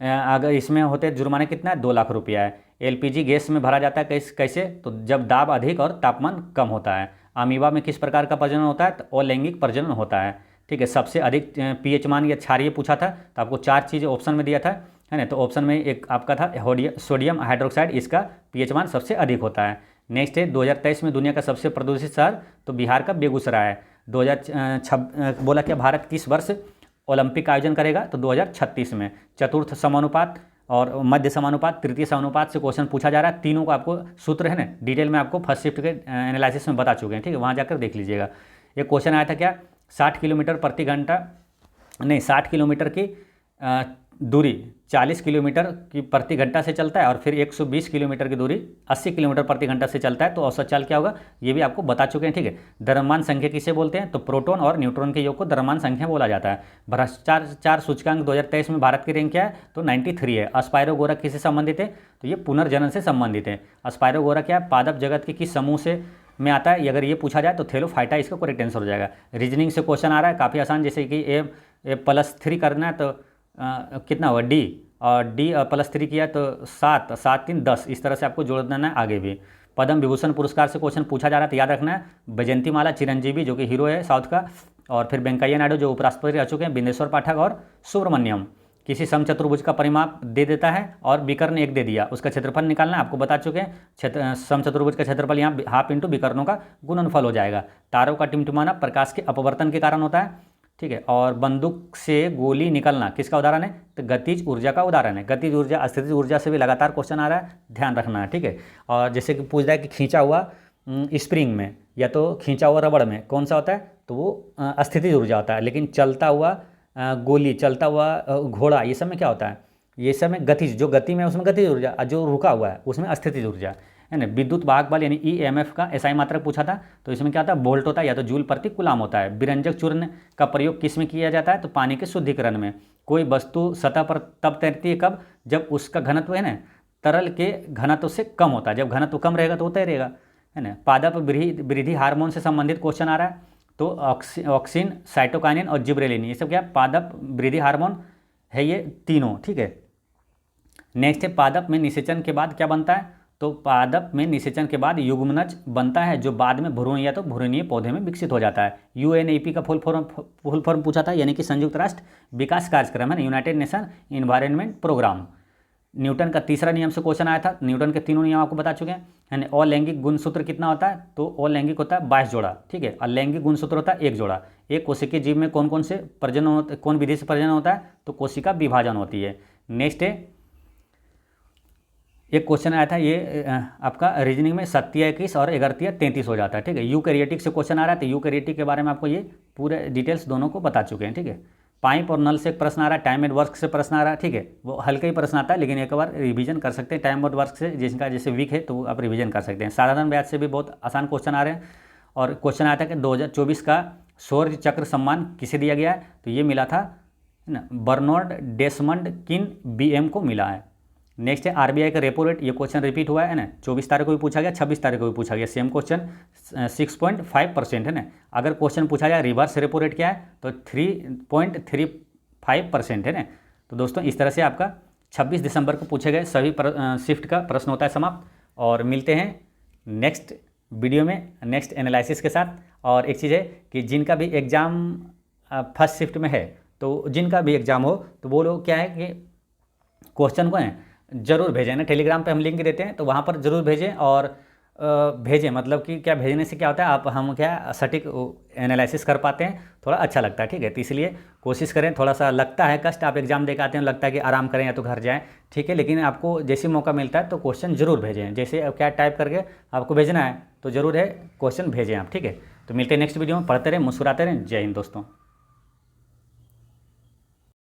अगर इसमें होते दुर्माना कितना है, 2 लाख रुपया है। एलपीजी गैस में भरा जाता है कैसे, तो जब दाब अधिक और तापमान कम होता है। अमीबा में किस प्रकार का प्रजनन होता है, तो अलैंगिक प्रजनन होता है, ठीक है। सबसे अधिक पीएच मान या क्षारीय पूछा था, तो आपको 4 चीज़ें ऑप्शन में दिया था, है ना। तो ऑप्शन में एक आपका था सोडियम हाइड्रोक्साइड, इसका पीएच मान सबसे अधिक होता है। नेक्स्ट है 2023 में दुनिया का सबसे प्रदूषित शहर, तो बिहार का बेगूसराय है। 2006 बोला क्या, भारत किस वर्ष ओलंपिक आयोजन करेगा, तो 2036 में। चतुर्थ समानुपात और मध्य समानुपात, तृतीय समानुपात से क्वेश्चन पूछा जा रहा है। तीनों को आपको सूत्र है ना डिटेल में आपको फर्स्ट शिफ्ट के एनालिसिस में बता चुके हैं, ठीक है, वहाँ जाकर देख लीजिएगा। एक क्वेश्चन आया था क्या, 60 किलोमीटर प्रति घंटा, नहीं 60 किलोमीटर की दूरी 40 किलोमीटर की प्रति घंटा से चलता है, और फिर 120 किलोमीटर की दूरी 80 किलोमीटर प्रति घंटा से चलता है, तो औसत चाल क्या होगा, ये भी आपको बता चुके हैं, ठीक है। द्रव्यमान संख्या किसे बोलते हैं, तो प्रोटॉन और न्यूट्रॉन के योग को द्रव्यमान संख्या बोला जाता है। भ्रष्टाचार सूचकांक 2023 में भारत की रैंक क्या है, तो 93 है। अस्पायरोगोरा किससे संबंधित है, तो ये पुनर्जनन से संबंधित है। अस्पायरोगोरा क्या है, पादप जगत के किस समूह से में आता है, अगर ये पूछा जाए तो थैलोफाइटा इसका करेक्ट आंसर हो जाएगा। रीजनिंग से क्वेश्चन आ रहा है काफ़ी आसान, जैसे कि A+3 करना है तो कितना होगा D, और D +3 किया तो 7, 7 3 10, इस तरह से आपको जोड़ देना है आगे भी। पद्म विभूषण पुरस्कार से क्वेश्चन पूछा जा रहा है, तो याद रखना है बैजयंती माला चिरंजीवी जो कि हीरो है साउथ का, और फिर वेंकैया नायडू जो उपराष्ट्रपति रह चुके हैं, बिंदेश्वर पाठक और सुब्रमण्यम किसी समचतुर्भुज का परिमाप दे देता है और विकर्ण 1 दे दिया, उसका क्षेत्रफल निकालना है, आपको बता चुके हैं। समचतुर्भुज का क्षेत्रफल यहाँ हाफ इंटू विकर्णों का गुणनफल हो जाएगा। तारों का टिमटिमाना प्रकाश के अपवर्तन के कारण होता है, ठीक है। और बंदूक से गोली निकलना किसका उदाहरण है? तो गतिज ऊर्जा का उदाहरण है। गतिज ऊर्जा अस्थितिज ऊर्जा से भी लगातार क्वेश्चन आ रहा है, ध्यान रखना है, ठीक है। और जैसे कि पूछ रहा है कि खींचा हुआ स्प्रिंग में या तो खींचा हुआ रबड़ में कौन सा होता है, तो वो अस्थितिज ऊर्जा होता है। लेकिन चलता हुआ गोली, चलता हुआ घोड़ा, ये सब में क्या होता है? ये सब में गतिज, जो गति में उसमें गतिज ऊर्जा, जो रुका हुआ है उसमें अस्थितिज ऊर्जा है ना। विद्युत वाहक बल यानी EMF का SI मात्रक पूछा था, तो इसमें क्या होता है? वोल्ट होता है या तो जूल प्रति कूलाम होता है। विरंजक चूर्ण का प्रयोग किस में किया जाता है? तो पानी के शुद्धिकरण में। कोई वस्तु सतह पर तब तैरती है कब? जब उसका घनत्व है ना तरल के घनत्व से कम होता है। जब घनत्व कम रहेगा तो वो तैरेगा, है ना। पादप वृद्धि हार्मोन से संबंधित क्वेश्चन आ रहा है, तो ऑक्सिन, साइटोकाइनिन और जिब्रेलिन, ये सब क्या? पादप वृद्धि हार्मोन है ये तीनों, ठीक है। नेक्स्ट है पादप में निषेचन के बाद क्या बनता है? तो पादप में निषेचन के बाद युग्मनज बनता है, जो बाद में भ्रूण या तो भ्रूणीय पौधे में विकसित हो जाता है। UNEP का फुल फॉर्म पूछा था, यानी कि संयुक्त राष्ट्र विकास कार्यक्रम है ना, United Nation environment programme. Newton का तीसरा नियम से क्वेश्चन आया था। न्यूटन के तीनों नियम आपको बता चुके हैं, है ना। अलैंगिक गुणसूत्र कितना होता है? तो अलैंगिक होता है 22 जोड़ा, ठीक है। अलैंगिक गुणसूत्र होता है 1 जोड़ा। एक कोशिकीय जीव में कौन कौन से प्रजनन होता है, कौन विधि से प्रजनन होता है? तो कोशिका विभाजन होती है। नेक्स्ट है, एक क्वेश्चन आया था ये आपका रीजनिंग में 27 और 33 हो जाता है, ठीक है। यूकैरियोटिक से क्वेश्चन आ रहा है, तो यूकैरियोटिक के बारे में आपको ये पूरे डिटेल्स दोनों को बता चुके हैं, ठीक है। पाइप और नल से एक प्रश्न आ रहा है, टाइम एंड वर्क से प्रश्न आ रहा है, ठीक है। वो हल्का ही प्रश्न आता है, लेकिन एक बार रिवीजन कर सकते हैं। टाइम और वर्क से जिसका जैसे वीक है तो आप रिवीजन कर सकते हैं। साधारण ब्याज से भी बहुत आसान क्वेश्चन आ रहे हैं। और क्वेश्चन आया था कि 2024 का शौर्य चक्र सम्मान किसे दिया गया है? तो ये मिला था ना बर्नार्ड डेसमंड किन BM को मिला है। नेक्स्ट है RBI का रेपो रेट, ये क्वेश्चन रिपीट हुआ है ना, 24 तारीख को भी पूछा गया, 26 तारीख को भी पूछा गया, सेम क्वेश्चन 6.5% है ना। अगर क्वेश्चन पूछा जाए रिवर्स रेपो रेट क्या है, तो 3.35% है ना। तो दोस्तों इस तरह से आपका 26 दिसंबर को पूछे गए सभी शिफ्ट का प्रश्न होता है समाप्त। और मिलते हैं नेक्स्ट वीडियो में नेक्स्ट एनालिसिस के साथ। और एक चीज़ है कि जिनका भी एग्ज़ाम फर्स्ट शिफ्ट में है, तो जिनका भी एग्ज़ाम हो तो वो लोग क्या है कि क्वेश्चन को है जरूर भेजें ना। टेलीग्राम पे हम लिंक देते हैं, तो वहाँ पर जरूर भेजें। और भेजें मतलब कि क्या, भेजने से क्या होता है, आप हम क्या सटीक एनालिसिस कर पाते हैं, थोड़ा अच्छा लगता है, ठीक है। तो इसलिए कोशिश करें, थोड़ा सा लगता है कष्ट, आप एग्जाम दे के आते हैं, लगता है कि आराम करें या तो घर जाएं, ठीक है। लेकिन आपको जैसे मौका मिलता है तो क्वेश्चन जरूर भेजें, जैसे क्या टाइप करके आपको भेजना है तो ज़रूर है क्वेश्चन भेजें आप, ठीक है। तो मिलते हैं नेक्स्ट वीडियो में, पढ़ते रहें, मुस्कुराते रहें। जय हिंद दोस्तों।